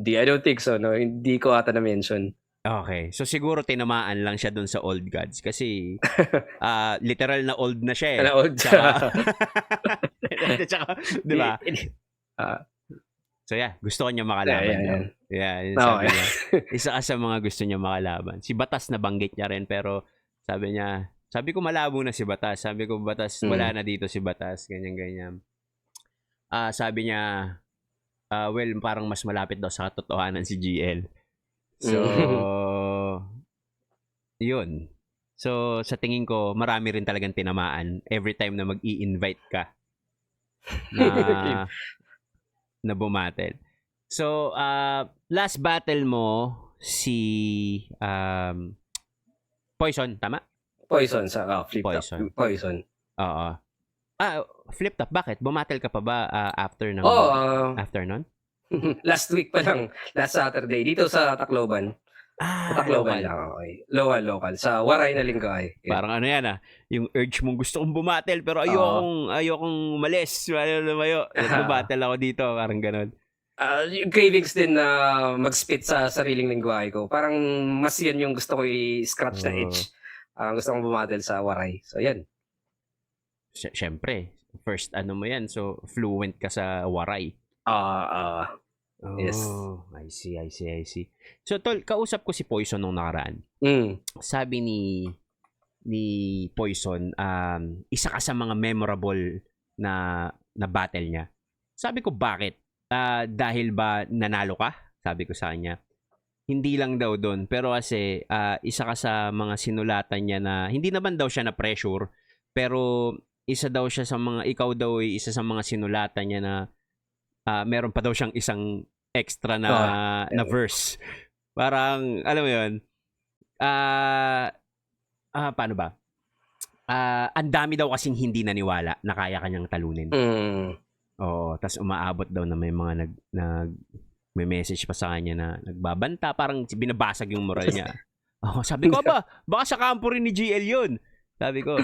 B: don't think so, no? Hindi ko ata na-mention.
A: Okay. So, siguro tinamaan lang siya dun sa Old Gods kasi literal na old na siya eh.
B: Old.
A: Tsaka, di ba? So, gusto ko niya makalaban.
B: Yeah.
A: Yeah, sabi niya. Isa ka sa mga gusto niya makalaban. Si Batas nabanggit niya rin pero sabi ko malabo na si Batas. Sabi ko Batas, wala na dito si Batas. Ganyan. Sabi niya, well, parang mas malapit daw sa katotohanan si GL. So, yun. So, sa tingin ko, marami rin talagang tinamaan every time na mag-i-invite ka na bumatel. So, last battle mo si Poison, tama?
B: Poison sa flip
A: Poison.
B: top. Poison.
A: Oo. Flip top, bakit? Bumatel ka pa ba after ng after nun?
B: Last week pa lang, last Saturday, dito sa Tacloban. Sa Tacloban lang, okay. Local. Sa Waray na Lingkay. Yeah.
A: Parang ano yan yung urge mong gusto kong bumatel pero ayokong umalis. Lumayo. Bumatel ako dito, parang ganon.
B: Yung cravings din na mag-spit sa sariling lingwahe ko. Parang mas yan yung gusto ko i-scratch na itch. Gusto kong bumatel sa Waray. So, yan.
A: Siyempre, first ano mo yan, so fluent ka sa Waray. Yes. I see. So, Tol, kausap ko si Poison nung nakaraan. Sabi ni Poison, isa ka sa mga memorable na battle niya. Sabi ko, bakit? Dahil ba nanalo ka? Sabi ko sa kanya. Hindi lang daw doon, pero kasi isa ka sa mga sinulatan niya na, hindi naman daw siya na pressure, pero ikaw daw ay isa sa mga sinulatan niya na meron pa daw siyang isang extra na verse. Parang, alam mo yun, paano ba? Ang dami daw kasing hindi naniwala na kaya kanyang talunin. Oo, tas umaabot daw na may mga may message pa sa kanya na nagbabanta, parang binabasag yung moral niya. Sabi ko, baka sa kampo rin ni GL yun. Sabi ko.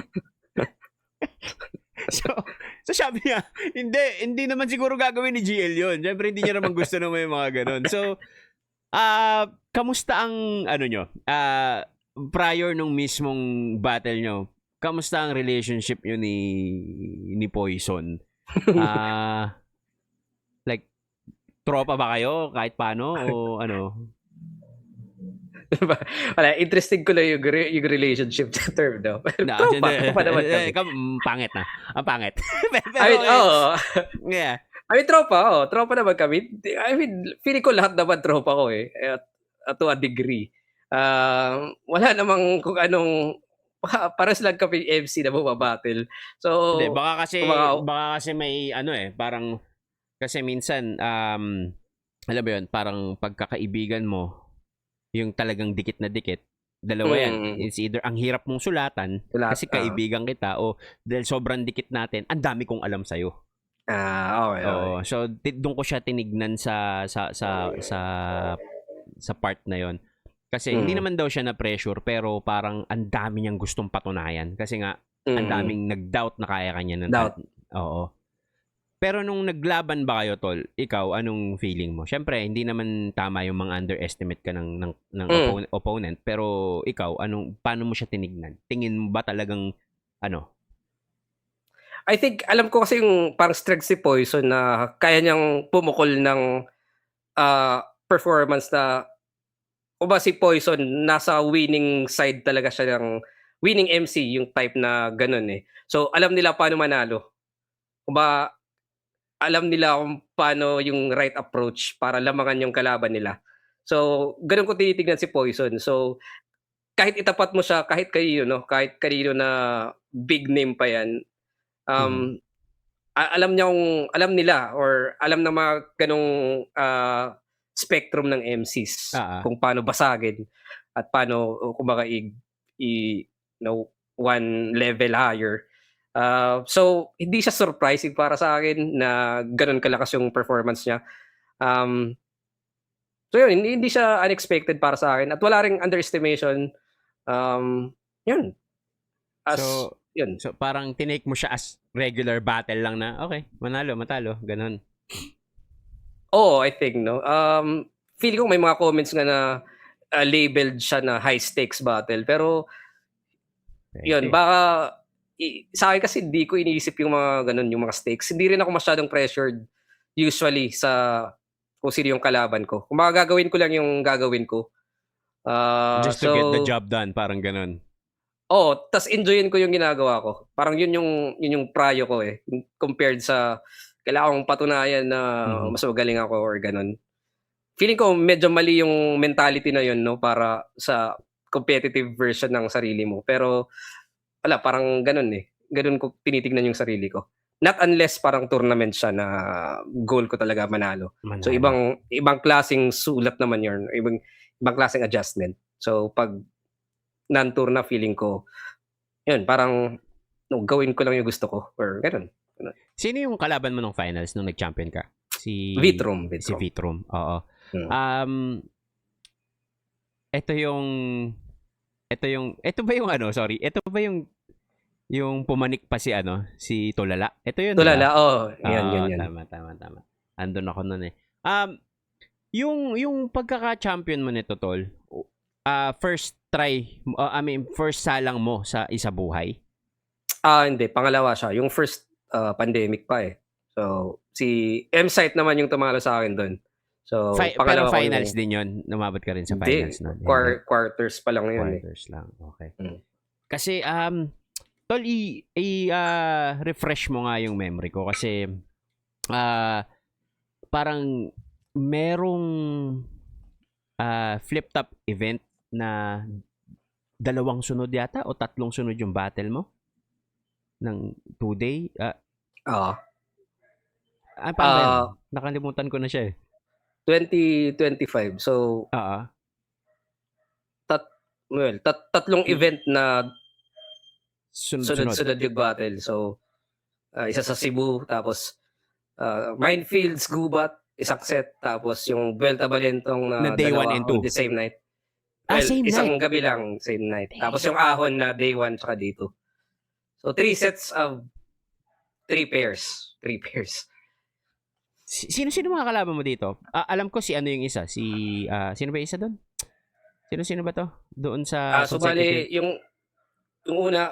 A: So sabi niya, hindi naman siguro gagawin ni GL yun. Siyempre, hindi niya naman gusto na may mga ganun. So, kamusta ang, nyo, prior nung mismong battle nyo, kamusta ang relationship nyo ni Poison? Like, tropa ba kayo kahit paano? O ano?
B: Wala, interesting ko lang yung relationship term, no? Tropa naman kami.
A: Pangit na. Ang pangit. Yeah.
B: Tropa naman kami. Feeling ko lahat naman tropa ko to a degree. Wala namang kung anong pares lang kami MC na bumabattle. So,
A: hindi, baka kasi may parang kasi minsan alam mo yun, parang pagkakaibigan mo yung talagang dikit na dikit, dalawa yan. It's either ang hirap mong sulatan kasi kaibigan kita o dahil sobrang dikit natin, ang dami kong alam sa'yo.
B: Okay.
A: So doon ko siya tinignan sa part na yon. Kasi hindi naman daw siya na pressure pero parang ang dami niyang gustong patunayan kasi nga ang daming nag-doubt na kaya kanya ng
B: doubt.
A: Oo. Pero nung naglaban ba kayo, Tol, ikaw, anong feeling mo? Siyempre, hindi naman tama yung mga underestimate ka ng opponent, pero ikaw, paano mo siya tinignan? Tingin mo ba talagang,
B: I think, alam ko kasi yung parang strength si Poison na kaya niyang pumukol ng performance na, o ba si Poison, nasa winning side talaga siya ng winning MC, yung type na ganun eh. So, alam nila paano manalo. O ba, alam nila kung paano yung right approach para lamangan yung kalaban nila. So, ganun ko tinitignan si Poison. So, kahit itapat mo siya, kahit kanino na big name pa yan, alam nila or alam na mga ganong spectrum ng MCs kung paano basagin at paano kumbaga one level higher. So, hindi siya surprising para sa akin na ganun kalakas yung performance niya. So yun, hindi siya unexpected para sa akin at wala ring underestimation. Yun, yun.
A: So parang tinake mo siya as regular battle lang na, okay, manalo, matalo, ganun.
B: Oo, I think, no? Feeling ko may mga comments nga na labeled siya na high stakes battle. Pero, yun, baka, sa akin kasi hindi ko iniisip yung mga ganun, yung mga stakes. Hindi rin ako masyadong pressured usually sa kung sino yung kalaban ko. Kung mga gagawin ko lang yung gagawin ko.
A: Just to get the job done, parang ganun.
B: Tas enjoyin ko yung ginagawa ko. Parang yun yung prayo ko eh. Compared sa kailangan kong patunayan na mas magaling ako or ganun. Feeling ko medyo mali yung mentality na yun, no, para sa competitive version ng sarili mo. Pero wala, parang ganun eh. Ganun ko tinitignan yung sarili ko. Not unless parang tournament siya na goal ko talaga manalo. So ibang klaseng sulat naman yun. Ibang klaseng adjustment. So pag non-tour na, feeling ko yun, parang gawin ko lang yung gusto ko or ganun.
A: Sino yung kalaban mo ng finals nung nag-champion ka? Si
B: Vitrum.
A: Si Vitrum, oo. Ito ba yung pumanik pa si Tulala? Ito yun,
B: Tulala, yan.
A: Tama. Andun ako nun eh. Yung pagkaka-champion mo nito, Tol, first salang mo sa isa buhay?
B: Hindi, pangalawa siya. Yung first pandemic pa eh. So, si M-Site naman yung tumalo sa akin doon. So,
A: pero finals din yun? Numabot ka rin sa finals nun?
B: Quarters pa lang yun.
A: Quarters lang, okay. Kasi, Tol, refresh mo nga yung memory ko kasi parang merong flip-top event na 2 sunod yata o 3 sunod yung battle mo ng 2-day. Nakalimutan ko na siya eh.
B: 2025. So, tatlong event na sunod-sunod yung battle. So, isa sa Cebu, tapos Minefields, Gubat, isang set, tapos yung Vuelta Balentong na
A: day 1 and 2
B: the same night.
A: Same
B: isang
A: night?
B: gabi lang, same night. Tapos yung Ahon na day 1 tsaka dito. So, 3 sets of 3 pairs.
A: Sino mga kalaban mo dito? Alam ko si ano yung isa. Sino ba yung isa doon? Sino ba to? Doon sa...
B: So, bali, yung una,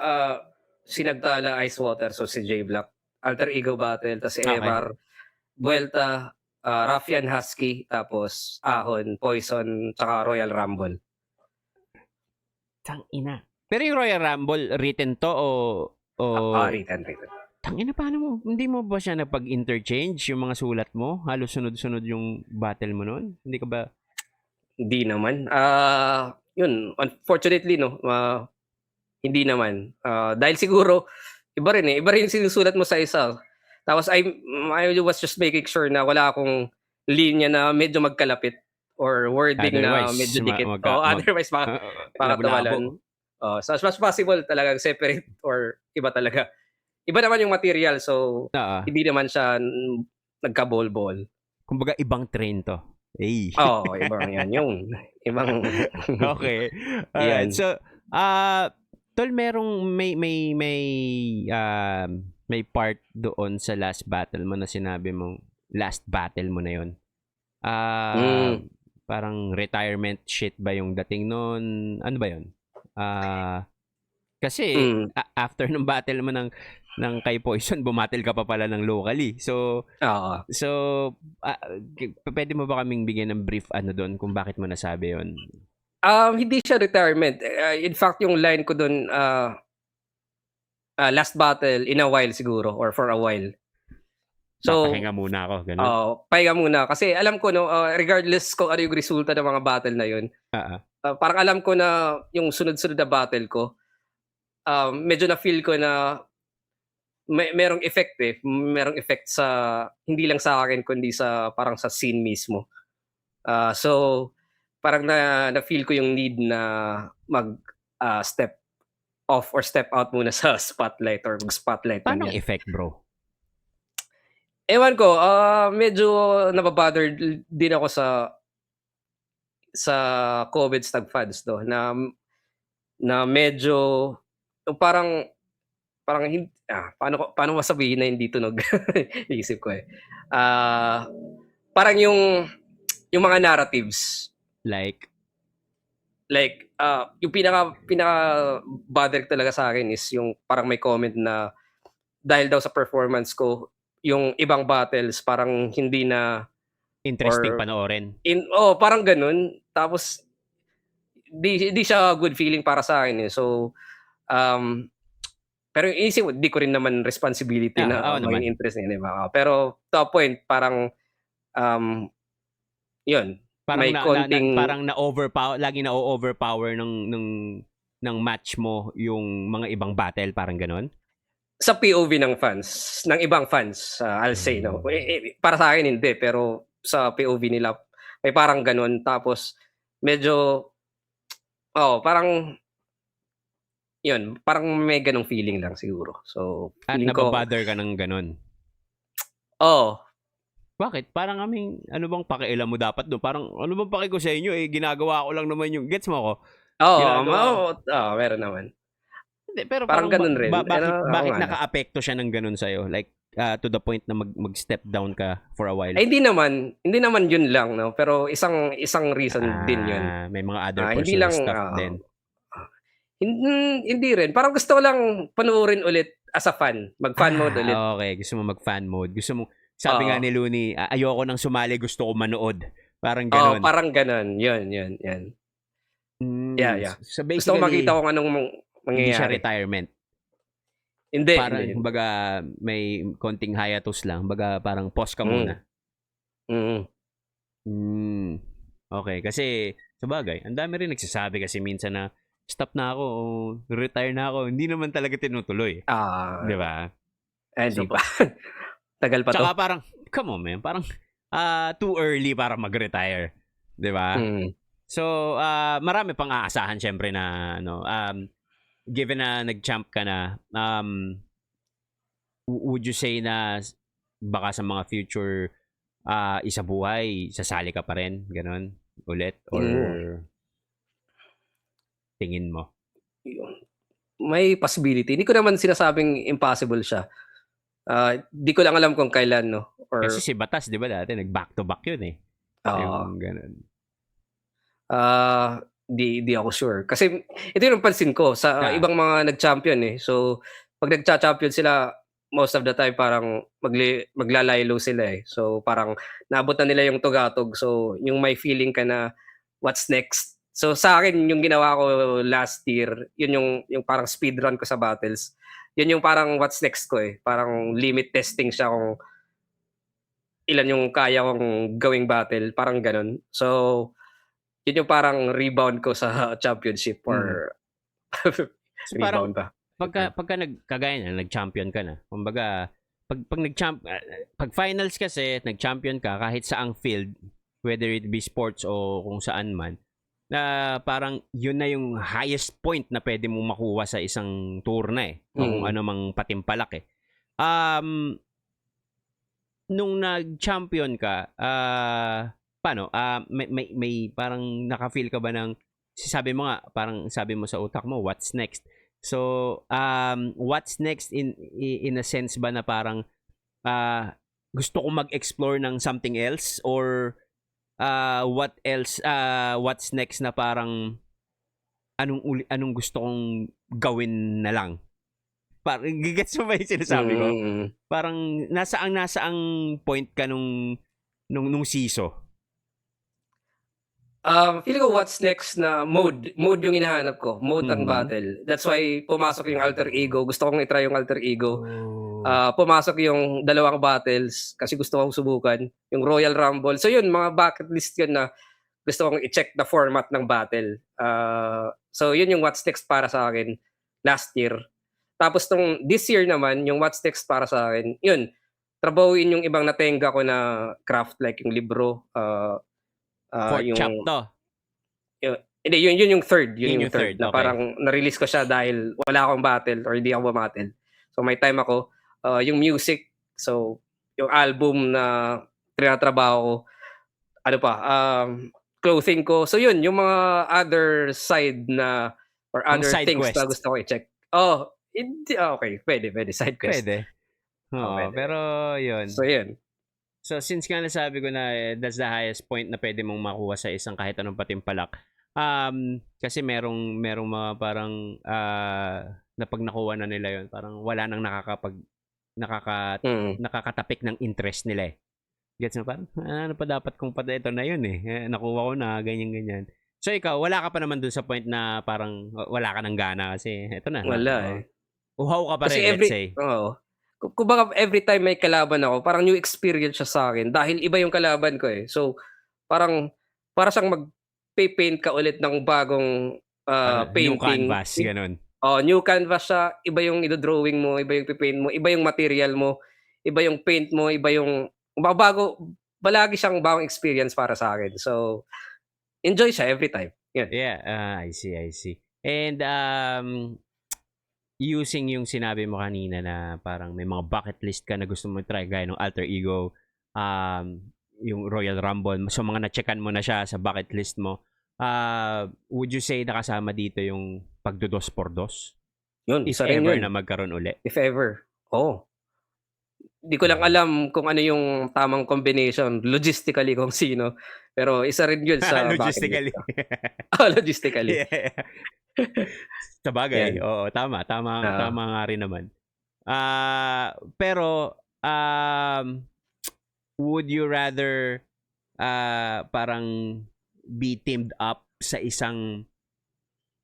B: Sinagtala, Ice Water, so si J Black. Alter Ego Battle, tapos si Evar. Vuelta, Ruffian Husky, tapos Ahon, Poison, tsaka Royal Rumble.
A: Tangina. Pero yung Royal Rumble, written to o...
B: Written.
A: Tangina, paano mo? Hindi mo ba siya napag-interchange yung mga sulat mo? Halos sunod-sunod yung battle mo noon? Hindi ka ba...
B: Hindi naman. Yun, unfortunately, no, hindi naman. Dahil siguro, iba rin yung sinusulat mo sa isa. Tapos I was just making sure na wala akong linya na medyo magkalapit or wording na medyo dikit. Otherwise, baka tumalan. So as much possible talagang separate or iba talaga. Iba naman yung material, so hindi naman siya nagka-ball-ball.
A: Kumbaga, ibang train to.
B: Ibang yan yung. Ibang...
A: Okay. Alright, so, Tol, may part doon sa last battle mo na sinabi mong last battle mo na yun. Parang retirement shit ba yung dating noon? Ano ba yun? Kasi after ng battle mo ng kay Poison, bumatil ka pa pala ng locally. So pwede mo ba kaming bigyan ng brief doon kung bakit mo nasabi yun?
B: Hindi siya retirement. In fact, yung line ko doon, last battle in a while siguro or for a while. So,
A: pahinga muna ako, ganun.
B: Pahinga muna kasi alam ko regardless kung ano yung resulta ng mga battle na yun. Parang alam ko na yung sunod-sunod na battle ko, medyo na feel ko na merong effect merong effect sa hindi lang sa akin kundi sa parang sa scene mismo. So parang na feel ko yung need na mag step off or step out muna sa spotlight or mag-spotlight.
A: Paano effect, bro?
B: Ewan ko, medyo nababother din ako sa COVID stag fans 'no, na medyo yung paano ko sabihin na hindi tunog isip ko, eh. Ah, Parang yung mga narratives,
A: Like,
B: like, yung pinaka-bother talaga sa akin is yung parang may comment na dahil daw sa performance ko, yung ibang battles parang hindi na
A: interesting
B: or
A: panoorin.
B: parang gano'n. Tapos di siya good feeling para sa akin, eh. So, pero iniisip ko, di ko rin naman responsibility na
A: Oo naman.
B: maging interest niya, 'di ba? Pero to a point parang, um, 'yun,
A: Parang
B: may konting
A: parang na-overpower, laging na-overpower ng match mo yung mga ibang battle, parang gano'n?
B: sa POV ng fans, ng ibang fans, I'll say 'no. Para sa akin hindi, pero sa POV nila may parang gano'n. Tapos medyo parang 'yun, parang may gano'ng feeling lang siguro. So,
A: At
B: feeling ko
A: naba-bother ka ng gano'n?
B: oo.
A: Bakit? Parang ano bang pakialam mo dapat do'n? Parang ano bang paki ko sa inyo, eh, ginagawa ko lang naman yung gets mo ako? Ginagawa ko
B: Meron naman.
A: hindi, pero
B: Parang
A: parang
B: gano'n rin, pero
A: bakit
B: oo nga 'no.
A: nakaapekto siya ng gano'n sa'yo? Like, to the point na mag-step down ka for a while?
B: Ay hindi naman 'yun lang 'no, pero isang reason din 'yun.
A: May mga other
B: Hindi
A: personal
B: lang,
A: stuff din.
B: hindi rin, parang gusto ko lang panoorin ulit as a fan, mag-fan mode ulit.
A: Okay. Gusto mo mag-fan mode. Gusto mo, sabi nga
B: Oo,
A: ni Looney, ayoko nang sumali, gusto ko manood. Parang gano'n.
B: parang gano'n, 'yun. Yeah.
A: So
B: Gusto ko makita
A: basically,
B: kung anong
A: hindi siya
B: mangyayari.
A: retirement.
B: Hindi.
A: Parang, kumbaga, may konting hiatus lang. Kumbaga, parang pause ka
B: Mm,
A: muna.
B: mm.
A: Hmm. Okay. Kasi, sabagay, ang dami rin nagsasabi kasi minsan na, stop na ako, o retire na ako. Hindi naman talaga tinutuloy. Di
B: Ah,
A: ba?
B: Hindi
A: So,
B: pa. Tagal pa 'to.
A: tsaka parang, come on, man. Parang, too early para mag-retire. Di ba?
B: Mm.
A: So, marami pang aasahan syempre na, given na nag-champ ka na, would you say na baka sa mga future isabuhay, sasali ka pa rin, ganon, ulit? Or
B: Mm.
A: tingin mo?
B: May possibility. Hindi ko naman sinasabing impossible siya. Di ko lang alam kung kailan 'no,
A: Kasi
B: or
A: si Batas, di ba dati, nag-back-to-back yun eh.
B: oo.
A: Yung ganon.
B: Di ako sure. Kasi ito yung napansin ko sa
A: Ah,
B: ibang mga nag-champion, eh. So, 'pag nagcha-champion sila, most of the time parang magla-lie-low sila, eh. So, parang naabot na nila yung tugatog. So, yung may feeling ka na, what's next? So, sa akin yung ginawa ko last year, yun yung parang speedrun ko sa battles. Yun yung parang what's next ko, eh. Parang limit testing siya kung ilan yung kaya kong gawing battle, parang gano'n. So, yun yung parang rebound ko sa championship
A: mm.
B: or
A: So parang,
B: rebound ba?
A: pagka kagaya na, nag-champion ka na, kumbaga, pag finals kasi, nag-champion ka, kahit saang field, whether it be sports o kung saan man, na parang yun na yung highest point na pwede mong makuha sa isang tour na eh. O kung
B: Mm.
A: ano mang patimpalak eh. Nung nag-champion ka, paano? May parang naka-feel ka ba ng, sabi mo nga, parang sabi mo sa utak mo, what's next? So, what's next in a sense ba na parang gusto ko mag-explore ng something else, or what else, what's next na parang anong gusto kong gawin na lang? Parang gigets mo ba yung sinasabi ko?
B: Mm.
A: Parang nasaang point ka nung siso.
B: Feeling ko what's next na mode yung hinahanap ko, mode ng battle. That's why pumasok yung alter ego, gusto kong i-try yung alter ego.
A: Oh.
B: Pumasok yung dalawang battles kasi gusto kong subukan, yung Royal Rumble. So yun, mga bucket list yun na gusto kong i-check the format ng battle. So yun yung what's next para sa akin last year. Tapos this year naman, yung what's next para sa akin, yun, trabahuin yung ibang natenga ko na craft, like yung libro,
A: Fourth
B: yung
A: chapter.
B: hindi, yun yung third. Yun
A: Yun
B: yung
A: yung
B: third.
A: third,
B: Na
A: okay.
B: parang na-release ko siya dahil wala akong battle or hindi ako bumattle. So may time ako. Yung music. So yung album na tinatrabaho ko, ano pa, clothing ko. So yun, yung mga other side na or
A: Mga
B: other
A: side
B: things na
A: quest.
B: gusto ko i-check. Oh, hindi okay, pwede side quest.
A: Pwede. Oo,
B: Pwede.
A: pero yun.
B: So yun.
A: So since nga nasabi ko na that's the highest point na pwede mong makuha sa isang kahit anong patimpalak. Kasi merong mga parang na pag nakuha na nila yon, parang wala nang nakakatapik ng interest nila eh. Gets mo, parang ano pa dapat kung pati ito na yun eh. Nakuha ko na ganyan. So ikaw, wala ka pa naman dun sa point na parang wala ka ng gana kasi ito na.
B: Wala eh.
A: Uhaw ka pa
B: Kasi
A: rin, let's say.
B: Kumbaga every time may kalaban ako, parang new experience siya sa akin dahil iba yung kalaban ko eh. So, para siyang mag-paint ka ulit ng bagong
A: New
B: painting.
A: canvas, ganun.
B: New canvas siya, iba yung i-drawing mo, iba yung paint mo, iba yung material mo, iba yung paint mo, iba yung balagi siyang bagong experience para sa akin. So, enjoy siya every time. Yan.
A: Yeah, I see. And using yung sinabi mo kanina na parang may mga bucket list ka na gusto mo try gaya ng Alter Ego, yung Royal Rumble, so mga na-checkan mo na siya sa bucket list mo, would you say nakasama dito yung pagdudos por dos?
B: Yun,
A: If
B: isa rin
A: ever
B: yun.
A: na magkaroon uli.
B: If ever. Di ko lang alam kung ano yung tamang combination logistically kung sino. Pero isa rin yun sa
A: Logistically.
B: logistically.
A: Yeah. Sa bagay,
B: Yan.
A: oo, tama nga rin naman. Pero would you rather parang be teamed up sa isang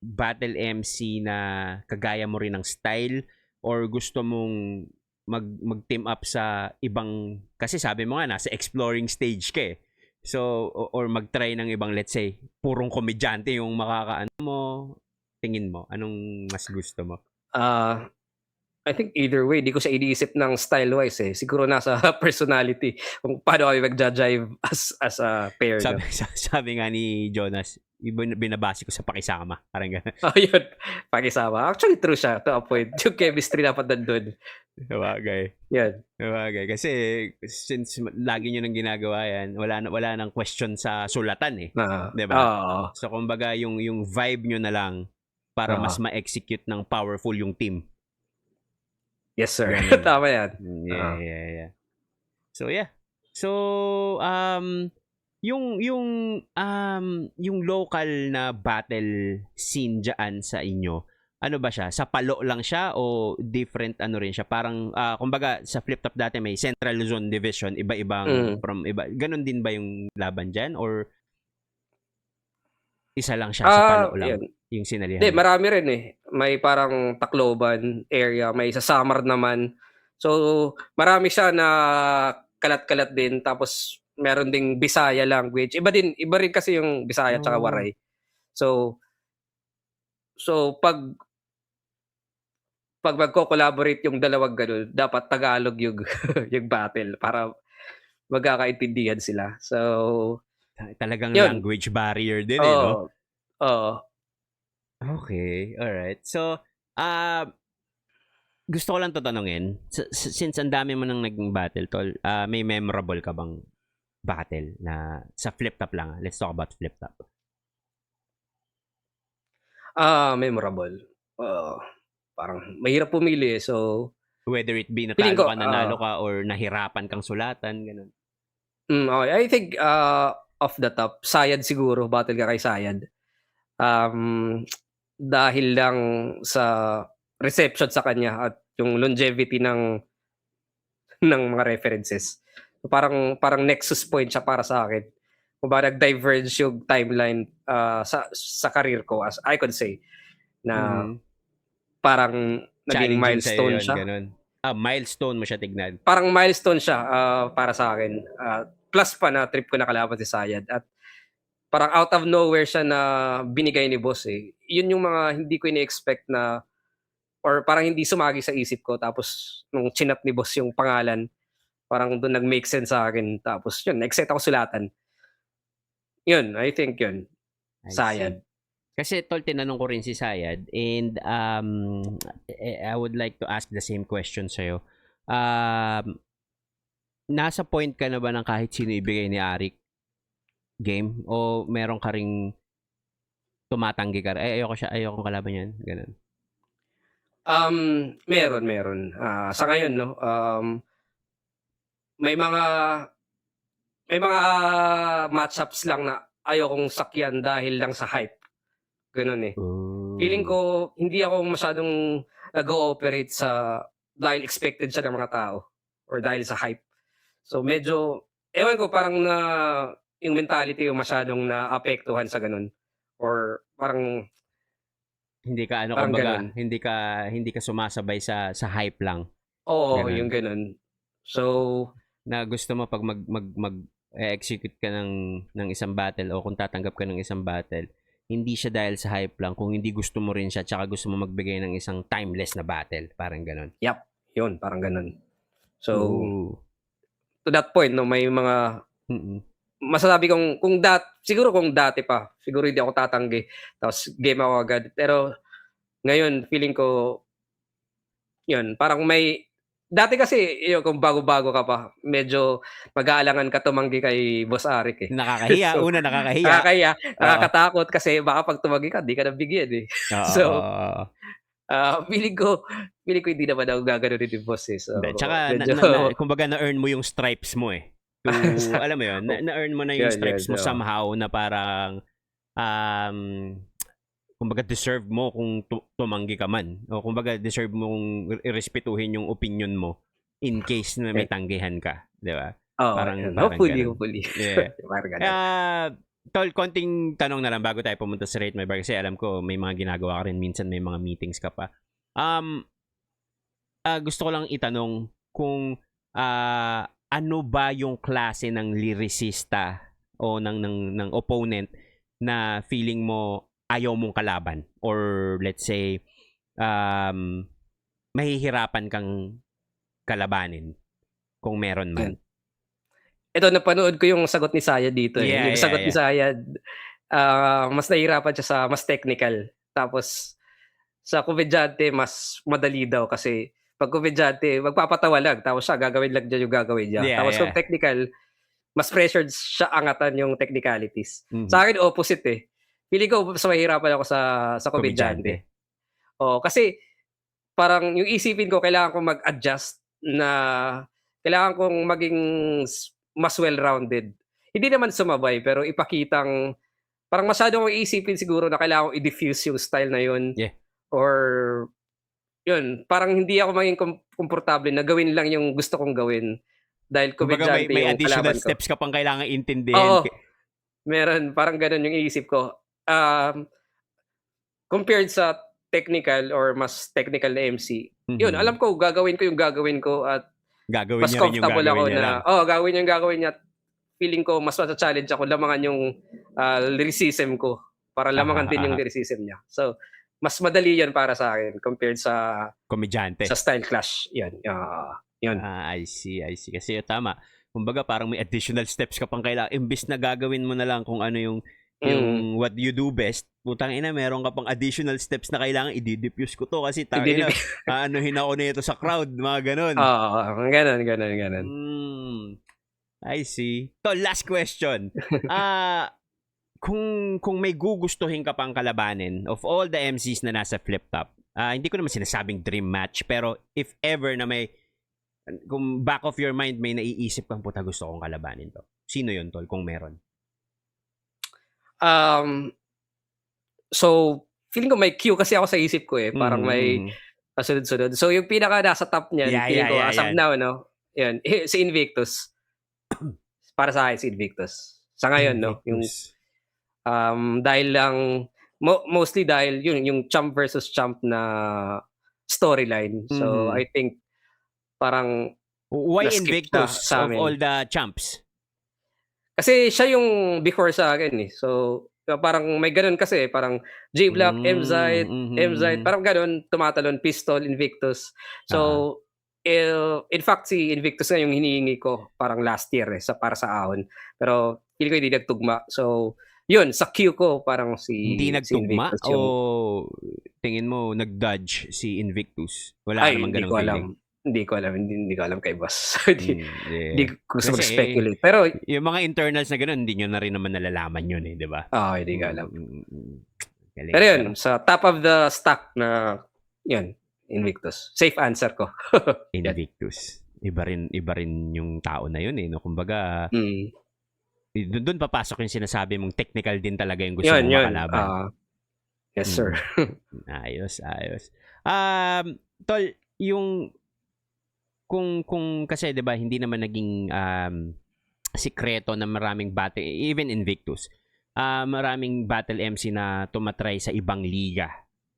A: battle MC na kagaya mo rin ng style, or gusto mong mag-team up sa ibang, kasi sabi mo nga nasa exploring stage ka eh. So or mag-try ng ibang, let's say purong komedyante yung makakaano mo, tingin mo anong mas gusto mo?
B: I think either way, di ko siya iniisip ng style-wise eh. Siguro nasa personality kung paano kami magja-jive as a pair.
A: Sabi nga ni Jonas, binabase ko sa pakisama. Parang gano'n.
B: Yun. Pakisama. Actually, true siya to a point. Yung chemistry dapat nandun.
A: Sabagay.
B: Yan.
A: Sabagay. Kasi since lagi nyo nang ginagawa yan, wala nang question sa sulatan eh. Diba? So kumbaga yung vibe nyo na lang para mas ma-execute ng powerful yung team.
B: Yes, sir. Tama yan.
A: Yeah. So, yeah. So, yung local na battle scene dyan sa inyo, ano ba siya? Sa Palo lang siya o different ano rin siya? Parang, kumbaga, sa Flip Top dati may Central Luzon Division, iba-ibang, from iba. Ganon din ba yung laban dyan? Or isa lang siya sa Palo lang?
B: Yan.
A: Yung sinalihan?
B: Hindi, marami rin eh. May parang Tacloban area, may sa Samar naman. So, marami siya na kalat-kalat din. Tapos, meron ding Bisaya language. Iba rin kasi yung Bisaya at Waray. So pag magko-collaborate yung dalawang ganun, dapat Tagalog yung battle para magkakaintindihan sila. So,
A: talagang yun. Language barrier din eh, no? Okay, alright. So, gusto ko lang to tanungin. Since ang dami mo nang naging battle, tol, may memorable ka bang battle na sa Flip Top lang? Let's talk about Flip Top.
B: Memorable. Parang mahirap pumili eh. So,
A: whether it be natalo ka, nanalo ka, or nahirapan kang sulatan, ganun.
B: Okay. I think off the top, Sayad siguro. Battle ka kay Sayad. Dahil lang sa reception sa kanya at yung longevity ng mga references. So parang nexus point siya para sa akin. Kung ba nag-diverge yung timeline sa career ko, as I could say, na parang naging milestone siya.
A: Ganun. Milestone mo siya tignan.
B: Parang milestone siya para sa akin. Plus pa na trip ko na kalaban si Sayad. At parang out of nowhere siya na binigay ni boss eh. Yun yung mga hindi ko ini-expect na, or parang hindi sumagi sa isip ko. Tapos nung chinat ni boss yung pangalan, parang doon nag-make sense sa akin. Tapos yun, na-excite ako sulatan. Yun, I think yun. Sayad.
A: Kasi tol, tinanong ko rin si Sayad, and I would like to ask the same question sa'yo. nasa point ka na ba ng kahit sino ibigay ni Arik game? O meron ka ring tumatanggi ka? Ayoko kalaban yan. Ganun.
B: Meron. Sa ngayon, no, may mga matchups lang na ayokong sakyan dahil lang sa hype. Ganun eh. Feeling ko, hindi ako masyadong nag-ooperate dahil expected siya ng mga tao or dahil sa hype. So medyo, ewan ko, parang yung mentality yung masyadong naapektuhan sa ganun. Or parang
A: hindi ka
B: parang
A: kumbaga,
B: ganun.
A: hindi ka sumasabay sa hype lang.
B: Oo,
A: Ganun.
B: yung ganun. So,
A: Na gusto mo pag execute ka ng isang battle o kung tatanggap ka ng isang battle, hindi siya dahil sa hype lang, kung hindi gusto mo rin siya, tsaka gusto mo magbigay ng isang timeless na battle, parang ganun.
B: yun, parang ganun. So,
A: Ooh.
B: to that point, no, may mga
A: Mm-mm.
B: masasabi kong siguro kung dati pa, siguro hindi ako tatanggi. Tapos game ako agad. Pero ngayon, feeling ko, yun, parang dati kasi, yun, kung bago-bago ka pa, medyo mag-aalangan ka tumanggi kay Boss Arik eh.
A: Nakakahiya.
B: So,
A: Una, nakakahiya.
B: Nakakahiya,
A: Oo.
B: nakakatakot kasi baka pag tumanggi ka, di ka nabigyan eh.
A: Oo.
B: So, feeling ko hindi naman ako gagano'n ni Boss eh. So,
A: Hindi, tsaka,
B: medyo,
A: kumbaga na-earn mo yung stripes mo eh. Alam mo yun, na-earn mo na yung
B: Yan,
A: stripes mo
B: oo.
A: somehow na parang, kumbaga deserve mo kung tumanggi ka man. O kumbaga deserve mo kung irespetuhin yung opinion mo in case na may tanggihan ka. Di ba?
B: Oo,
A: Parang
B: hopefully.
A: Yeah.
B: Parang ganun.
A: Tol, konting tanong na lang bago tayo pumunta sa Rate My Bar kasi alam ko may mga ginagawa ka rin, minsan may mga meetings ka pa. Gusto ko lang itanong kung ano ba yung klase ng lyricista o ng opponent na feeling mo ayaw mong kalaban, or let's say mahihirapan kang kalabanin kung meron man.
B: Ito, napanood ko yung sagot ni Sayad dito eh.
A: Yeah,
B: Yung
A: yeah,
B: sagot ni
A: yeah.
B: Sayad, mas nahihirapan siya sa mas technical. Tapos, sa komedyante, mas madali daw kasi pag komedyante, magpapatawa lang. Tapos siya, gagawin lang dyan yung gagawin niya.
A: Yeah,
B: Tapos
A: yeah.
B: kung technical, mas pressured siya angatan yung technicalities.
A: Mhm.
B: Sa akin, opposite eh. Feeling ko, mas mahihirapan ako sa komedyante. Kasi parang yung isipin ko, kailangan kong mag-adjust na kailangan kong maging mas well-rounded. Hindi naman sumabay, pero ipakitang parang masyado kong iisipin siguro na kailangan kong i-diffuse yung style na yun.
A: Yeah.
B: Or yun, parang hindi ako maging komportable na gawin lang yung gusto kong gawin. Dahil
A: Kumbaga
B: komedyante
A: may
B: yung
A: additional
B: kalaban ko.
A: steps ka pang kailangan intindihin.
B: Oo. Meron, parang ganun yung iisip ko. Compared sa technical or mas technical na MC, yun, alam ko, gagawin ko at
A: gagawin
B: mas
A: niya rin yung
B: comfortable ako
A: gagawin niya lang.
B: gawin yung gagawin niya. Feeling ko, mas challenge ako lamangan yung lyricism ko para lamangan din yung lyricism niya. So, mas madali yan para sa akin compared sa
A: komedyante.
B: Sa style clash. Yan. Yun.
A: I see. Kasi tama. Kumbaga parang may additional steps ka pang kailangan. Imbis na gagawin mo na lang kung ano yung what you do best, putang ina, meron ka pang additional steps na kailangan i-diffuse ko to kasi tangina, anuhin ako nito sa crowd, mga ganun.
B: Ganun.
A: I see. So, last question. Kung may gugustuhin ka pang kalabanin of all the MCs na nasa Flip Top, hindi ko naman sinasabing dream match, pero if ever na kung back of your mind may naiisip kang, puta, gusto kong kalabanin to. Sino yun, tol, kung meron?
B: So, feeling ko may cue kasi ako sa isip ko eh. Parang may sunod-sunod. So, yung pinaka nasa top niyan, feeling ko, as of now, no? Yan, si Invictus. Para sa akin, si Invictus. Sa ngayon, no? Yung, dahil lang, mostly dahil yung champ versus champ na storyline. So, I think, parang,
A: why Invictus of all the champs?
B: Kasi siya yung before sa akin eh. So, parang may ganun kasi. Parang J-Block, M-Zite, parang ganun, tumatalon, Pistol, Invictus. So, in fact, si Invictus na yung hinihingi ko parang last year eh, para sa ahon. Pero, feeling ko hindi nagtugma. So, yun, sa queue ko, parang
A: Hindi nagtugma?
B: Si
A: o tingin mo, nag-dodge si Invictus? Wala namang ganung feeling?
B: Hindi ko alam, hindi ko alam kay boss. Hindi
A: Yeah.
B: ko gusto
A: Kasi
B: mag-speculate. Pero,
A: yung mga internals na gano'n, hindi nyo na rin naman nalalaman yun eh, di ba?
B: hindi ko alam.
A: Galing.
B: Pero yun, sa top of the stack na, yun, Invictus. Safe answer ko. Yan.
A: Invictus. Iba rin yung tao na yun eh. No? Kumbaga, doon papasok yung sinasabi mong technical din talaga yung gusto mong makalaban.
B: Yes, sir.
A: Ayos. Tol, yung kung kasi 'di ba hindi naman naging sikreto na maraming battle, even Invictus. Maraming battle MC na tumatry sa ibang liga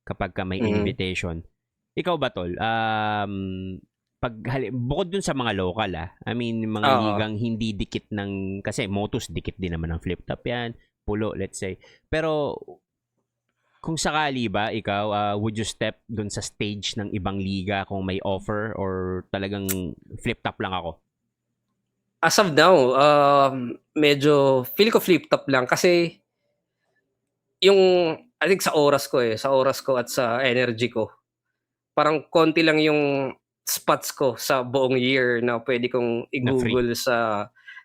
A: kapag ka may invitation. Ikaw ba, tol? Bukod dun sa mga local, I mean, mga ligang hindi dikit ng, kasi Motus dikit din naman ng flip top yan, Pulo, let's say. Pero, kung sakali ba, ikaw, would you step dun sa stage ng ibang liga kung may offer or talagang flip top lang ako?
B: As of now, medyo feel ko flip top lang kasi yung, I think sa oras ko at sa energy ko, parang konti lang yung spots ko sa buong year na pwede kong i-google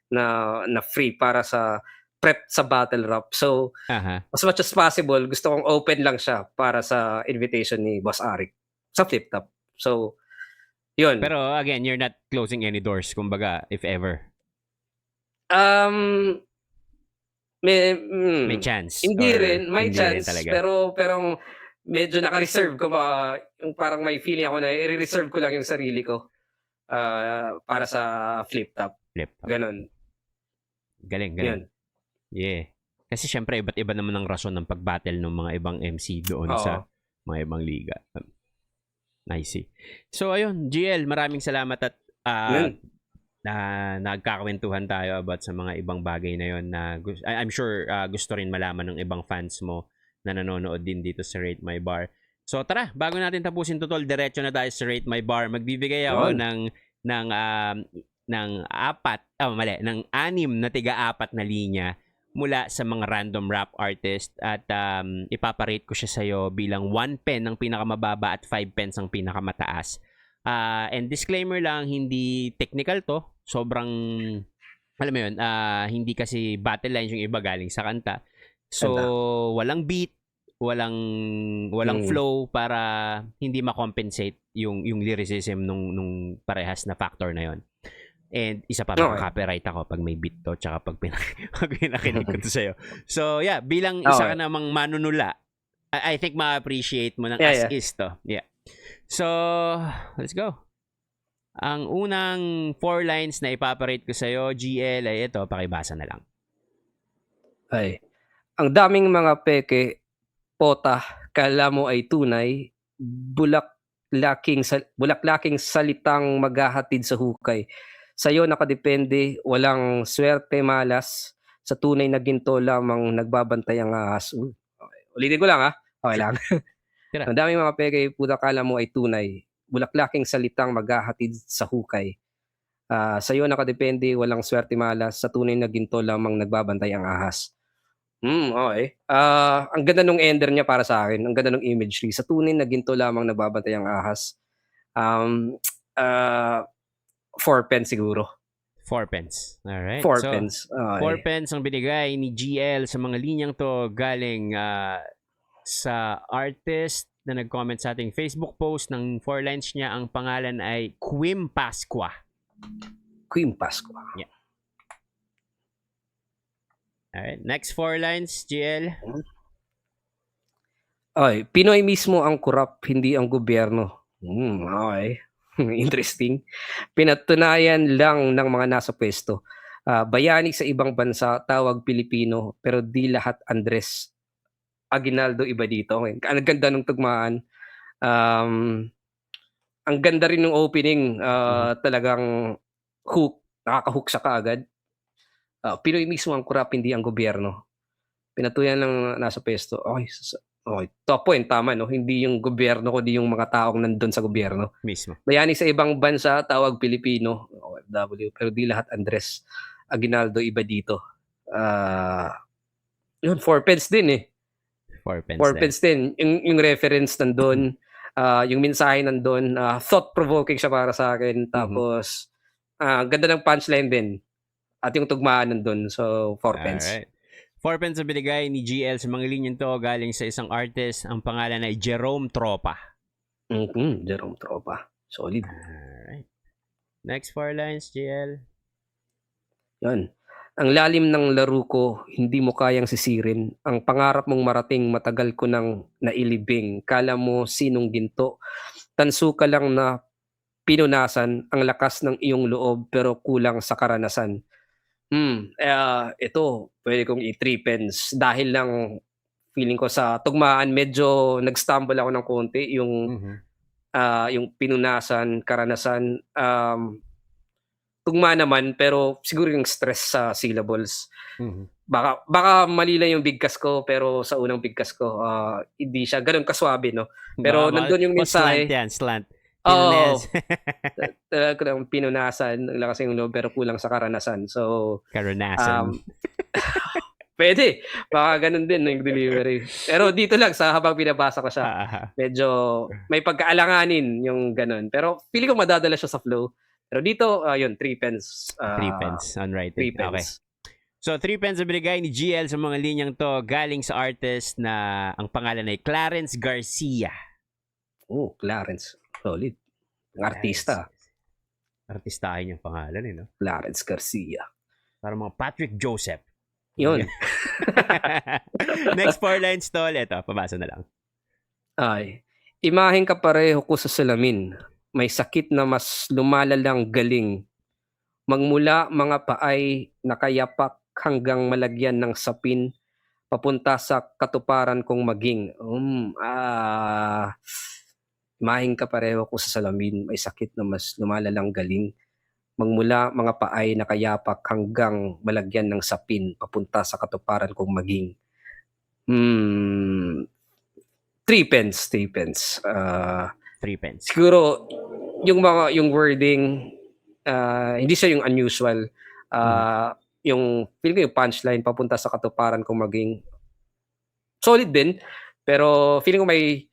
B: na free para sa prep sa battle rap. So, as much as possible, gusto kong open lang siya para sa invitation ni Boss Arik sa flip top. So, yun.
A: Pero again, you're not closing any doors, kumbaga, if ever. May chance.
B: Hindi rin, may chance.
A: Rin
B: pero medyo naka-reserve ko yung parang may feeling ako na i-reserve ko lang yung sarili ko para sa flip top. Ganon.
A: Galing. Yun. Yeah. Kasi syempre, iba't iba naman ang rason ng pag-battle ng mga ibang MC doon sa mga ibang liga. I see. So, ayun, GL, maraming salamat at nagkakwentuhan tayo about sa mga ibang bagay na yon na I'm sure gusto rin malaman ng ibang fans mo na nanonood din dito sa Rate My Bar. So tara, bago natin tapusin to, tol, diretso na tayo sa Rate My Bar. Magbibigay ako ng 6 na tiga-4 na linya mula sa mga random rap artist at ipaparate ko siya sa'yo bilang 1 pen ang pinakamababa at 5 pens ang pinakamataas. And disclaimer lang, hindi technical to. Sobrang, alam mo yun, hindi kasi battle lines yung iba galing sa kanta. So, walang beat, walang flow para hindi ma-compensate yung lyricism nung parehas na factor na yon. And isa pa, copyright ako pag may beat to tsaka pag pinakinig ko to sa'yo. So, yeah, bilang isa ka namang manunula, I think ma-appreciate mo ng as is to. Yeah. So, let's go. Ang unang 4 lines na ipaparate ko sa'yo, GL, ay ito, pakibasa na lang.
B: Ay, ang daming mga peke, pota, kala mo ay tunay, bulaklaking salitang maghahatid sa hukay. Sa'yo nakadepende, walang swerte malas, sa tunay na ginto lamang nagbabantay ang ahas. Okay. Ulitin ko lang okay lang. Ang daming mga peke, puta, kala mo ay tunay, bulaklaking salitang maghahatid sa hukay. Sa'yo nakadepende, walang swerte malas, sa tunay na ginto lamang nagbabantay ang ahas. Okay. Ang ganda nung ender niya para sa akin. Ang ganda ng imagery. Sa tunay na ginto lamang nagbabantay ang ahas. 4 pens siguro.
A: 4 pens. Alright.
B: 4 pens. Okay.
A: 4 pens ang binigay ni GL sa mga linyang to galing sa artist na nag-comment sa ating Facebook post ng 4 lines niya. Ang pangalan ay Quim Pasqua.
B: Quim Pasqua.
A: Yeah. Alright. Next 4 lines, GL.
B: Okay. Pinoy mismo ang kurap, hindi ang gobyerno. Okay. Interesting. Pinatunayan lang ng mga nasa pwesto. Bayani sa ibang bansa, tawag Pilipino, pero di lahat Andres. Aguinaldo iba dito. Ang ganda ng tugmaan. Ang ganda rin ng opening. Talagang hook. Nakaka-hook siya kaagad. Pinoy mismo ang kurap, hindi ang gobyerno. Pinatuyan lang nasa pesto. Okay. Top point, tama, no? Hindi yung gobyerno, kundi yung mga taong nandun sa gobyerno.
A: Mismo.
B: Bayani sa ibang bansa, tawag Pilipino, OFW, pero di lahat Andres. Aguinaldo iba dito. Yun, 4 pence din
A: 4 pence.
B: 4 pence din. Yung reference nandun, Yung mensahe nandun, thought-provoking siya para sa akin. Tapos, ganda ng punchline din. At yung tugmaan nandun. So, 4 pence.
A: Alright. 4 pence na binigay ni GL sa mga linyang to galing sa isang artist. Ang pangalan ay Jerome Tropa.
B: Jerome Tropa. Solid.
A: Alright. Next 4 lines, GL.
B: Yan. Ang lalim ng laro ko, hindi mo kayang sisirin. Ang pangarap mong marating, matagal ko nang nailibing. Kala mo sinong ginto. Tanso ka lang na pinunasan ang lakas ng iyong loob pero kulang sa karanasan. Ito, pwede kong i-3 pence. Dahil lang feeling ko sa tugmaan, medyo nag-stumble ako ng konti. Yung pinunasan, karanasan, tugma naman, pero siguro yung stress sa syllables. Baka mali lang yung bigkas ko, pero sa unang bigkas ko, hindi siya ganun kaswabe, no? Pero nandun yung mensahe.
A: Slant yan, slant.
B: Pinunasan, ang lakas yung loob, pero kulang sa karanasan. So,
A: karanasan.
B: Pwede. Baka ganun din yung delivery. Pero dito lang, sa habang pinabasa ko siya, medyo may pagkaalanganin yung ganun. Pero feeling ko madadala siya sa flow. Pero dito, yun, 3 pence.
A: 3 pence, unrated.
B: 3 pence.
A: Okay. So, 3 pence na binigay ni GL sa mga linyang to galing sa artist na ang pangalan ay Clarence Garcia.
B: Oh, Clarence. Solid. Ang artista.
A: Artistahin yung pangalan, no?
B: Clarence Garcia.
A: Para mga Patrick Joseph.
B: Yun.
A: Next 4 lines to ulit. Pabasa na lang.
B: Ay, imaheng ka pareho ko sa salamin. May sakit na mas lumalalang galing. Magmula mga paay nakayapak hanggang malagyan ng sapin. Papunta sa katuparan kong maging. Imaheng ka pareho ko sa salamin. May sakit na mas lumalalang galing. Magmula mga paay nakayapak hanggang malagyan ng sapin. Papunta sa katuparan kong maging. 3 pence. 3 pence.
A: 3 pence.
B: Siguro, yung wording, hindi siya yung unusual. Yung, feeling ko yung punchline, papunta sa katuparan kong maging. Solid din. Pero feeling ko may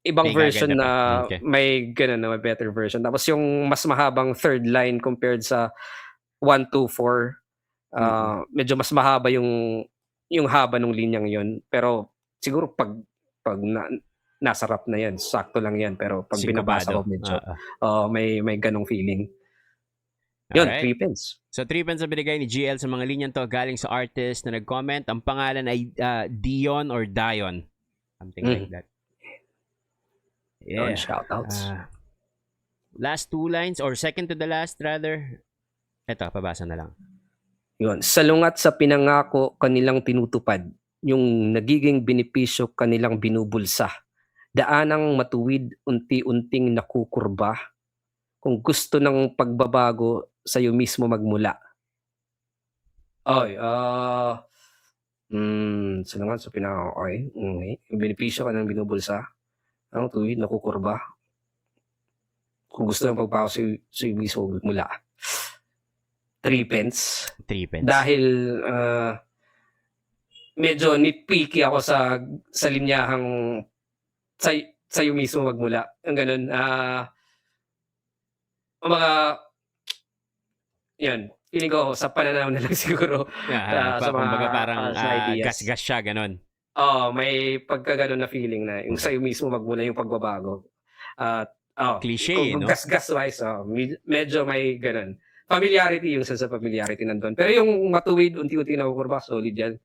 B: ibang version na may ganun na may better version. Tapos yung mas mahabang third line compared sa 1, 2, 4, medyo mas mahaba yung haba ng linyang yon. Pero siguro pag nasa rap na yan, sakto lang yan. Pero pag binabasa ko medyo may ganong feeling. Yun, 3 pence.
A: So 3 pence na binigay ni GL sa mga linyang to galing sa artist na nag-comment. Ang pangalan ay Dion or Dion. Something like that.
B: Yeah. Shoutouts.
A: Last 2 lines or second to the last rather. Ito, pabasa na lang.
B: Yun. Salungat sa pinangako kanilang tinutupad. Yung nagiging benepisyo kanilang binubulsa. Daanang matuwid, unti-unting nakukurba. Kung gusto ng pagbabago, sa'yo mismo magmula. Salungat sa pinangako. Okay. Yung benepisyo kanilang binubulsa. Ang tuwid, nakukurba. Kung gusto ng pagbabago, sa'yo mismo magmula. 3 pence.
A: 3 pence.
B: Dahil medyo nitpicky ako sa linyahang sa'yo mismo magmula. Ang ganun. Yun. Feeling ko sa pananaw na lang siguro.
A: Sa mga parang gas-gas siya, ganun.
B: May pagkaganon na feeling na yung sa'yo mismo magmula yung pagbabago.
A: Cliché, no?
B: Gas-gas-wise, medyo may ganun. Familiarity, yung sense of familiarity nandun. Pero yung matuwid, unti-unti na kukurba, solid yan.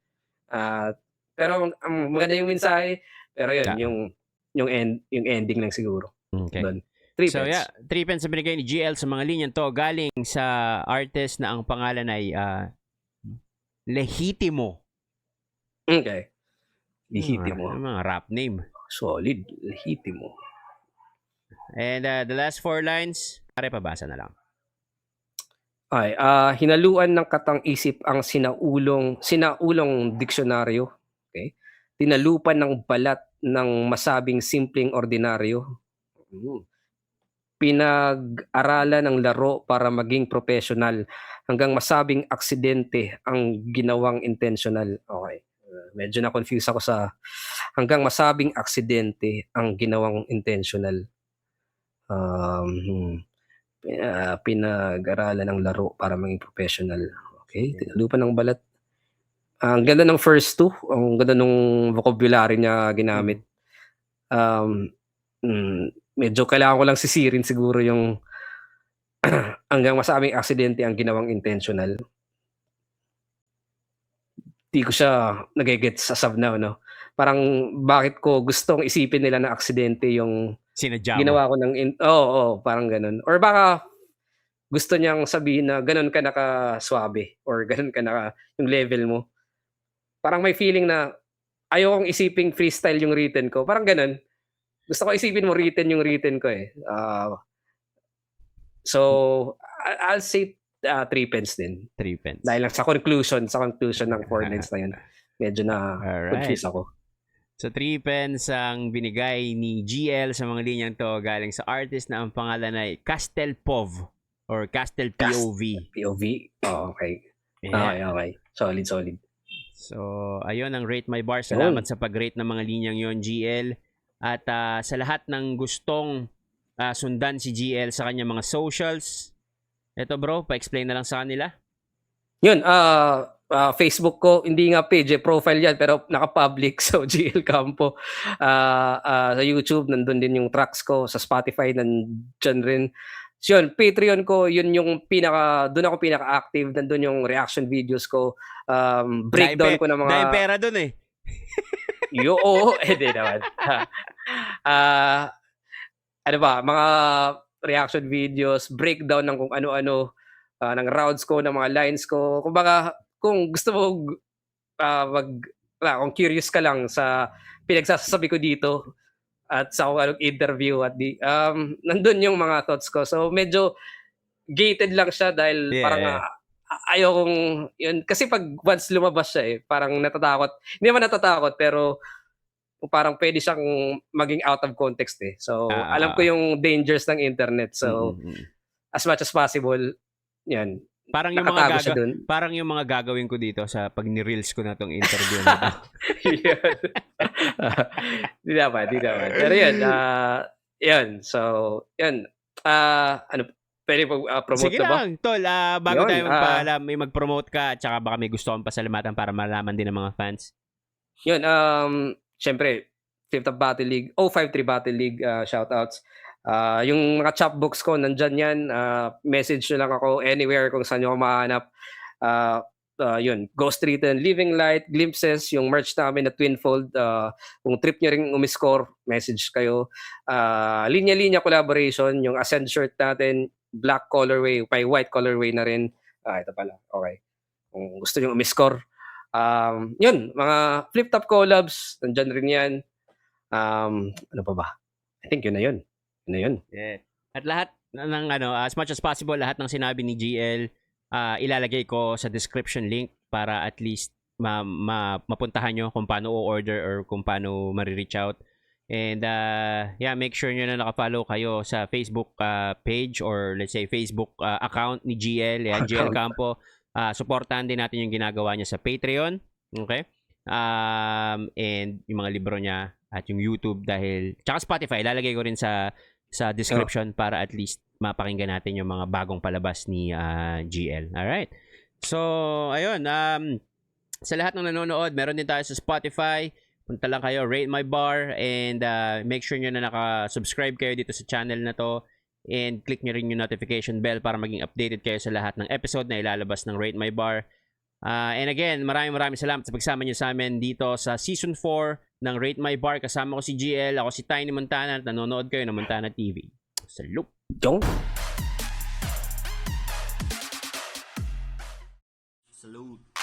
B: Pero maganda yung mensahe, pero yun, yung ending lang siguro.
A: Okay.
B: Doon. 3
A: So
B: pence.
A: 3 pence na binigay ni GL sa mga linyang to galing sa artist na ang pangalan ay Lehitimo.
B: Okay. Lehitimo.
A: Mga rap name.
B: Solid. Lehitimo.
A: And the last 4 lines, pare pabasa na lang.
B: Ay, hinaluan ng katang isip ang sinaulong diksyonaryo. Okay? Tinalupan ng balat ng masabing simpleng ordinaryo. Pinag-aralan ng laro para maging professional hanggang masabing aksidente ang ginawang intentional. Okay. medyo na-confuse ako sa hanggang masabing aksidente ang ginawang intentional. Pinag-aralan ng laro para maging professional. Okay, tinalupan ng balat. Ang ganda ng first two, ang ganda ng vocabulary niya ginamit. Medyo kailangan ko lang sisirin siguro yung hanggang masabing aksidente ang ginawang intentional. Di ko siya nagigets as of now, no? Parang bakit ko gustong isipin nila na aksidente yung
A: Sinadya mo.
B: ginawa ko ng parang ganun. Or baka gusto niyang sabihin na ganun ka naka-swabe or ganun ka yung level mo. Parang may feeling na ayokong isiping freestyle yung written ko. Parang ganun. Gusto ko isipin mo written yung written ko eh. So, I'll say 3 pence din.
A: 3 pence.
B: Dahil lang sa conclusion ng 4 lines na yun. Medyo na confused ako.
A: So 3 pence ang binigay ni GL sa mga linyang to galing sa artist na ang pangalan ay Castel Pov or Castel POV.
B: POV? Oh, okay.
A: Yeah.
B: Okay. Solid.
A: So, ayun ang Rate My Bar. Salamat sa pag-rate ng mga linyang yon GL. At sa lahat ng gustong sundan si GL sa kanyang mga socials, eto bro, pa-explain na lang sa kanila.
B: Yun, Facebook ko, hindi nga page, profile yan, pero naka-public. So, GL Campo. Sa YouTube, nandun din yung tracks ko. Sa Spotify, nandyan rin. So, yun, Patreon ko, yun yung doon ako pinaka-active. Nandun yung reaction videos ko. Breakdown ko ng mga...
A: Dahil pera dun eh.
B: Oo, di naman. Ano ba, mga reaction videos, breakdown ng kung ano-ano, ng rounds ko, ng mga lines ko. Kumbaga, kung gusto mo kung curious ka lang sa pinagsasabi ko dito at sa kung anong interview at nandun yung mga thoughts ko. So medyo gated lang siya dahil parang ayokong yun. Kasi pag once lumabas siya parang natatakot. Hindi naman natatakot pero parang pwede siyang maging out of context So alam ko yung dangers ng internet. So as much as possible, yan. Parang
A: yung mga gagawin ko dito sa pag ni-reels ko na tong interview na to.
B: Di naman. Pero yun, yun. So, yun. Pwede promote
A: Sige
B: na ba?
A: lang, tol. Bago tayo magpaalam, may mag-promote ka at saka baka may gusto kang pasalamatan para malaman din ng mga fans.
B: Yun, syempre, 5th Battle League, 053 Battle League shoutouts. Yung mga chapbooks ko, nandyan yan. Message nyo lang ako anywhere kung saan nyo ako mahanap. Yun, Ghost Written, Living Light, Glimpses, yung merch namin na Twinfold. Kung trip nyo rin umiscore, message kayo. Linya-linya collaboration, yung Ascend shirt natin, black colorway, by white colorway na rin. Ito pala, okay. Kung gusto nyo umiscore. Yun, mga flip-top collabs, nandyan rin yan. Ano pa ba? I think yun na yun.
A: Yeah. At lahat ng as much as possible, lahat ng sinabi ni GL, ilalagay ko sa description link para at least mapuntahan nyo kung paano o-order or kung paano ma-reach out. And make sure nyo na nakafollow kayo sa Facebook page or let's say Facebook account ni GL, GL Campo. Supportahan din natin yung ginagawa niya sa Patreon. Okay? And yung mga libro niya at yung YouTube tsaka Spotify, lalagay ko rin sa description para at least mapakinggan natin yung mga bagong palabas ni GL. Alright. So, ayun. Sa lahat ng nanonood, meron din tayo sa Spotify. Punta lang kayo, Rate My Bar, and make sure nyo na naka-subscribe kayo dito sa channel na to. And click nyo rin yung notification bell para maging updated kayo sa lahat ng episode na ilalabas ng Rate My Bar. And again, maraming salamat sa pagsama nyo sa amin dito sa Season 4 ng Rate My Bar. Kasama ko si GL, ako si Tiny Montana at nanonood kayo ng Montana TV. Salute!
C: Salute!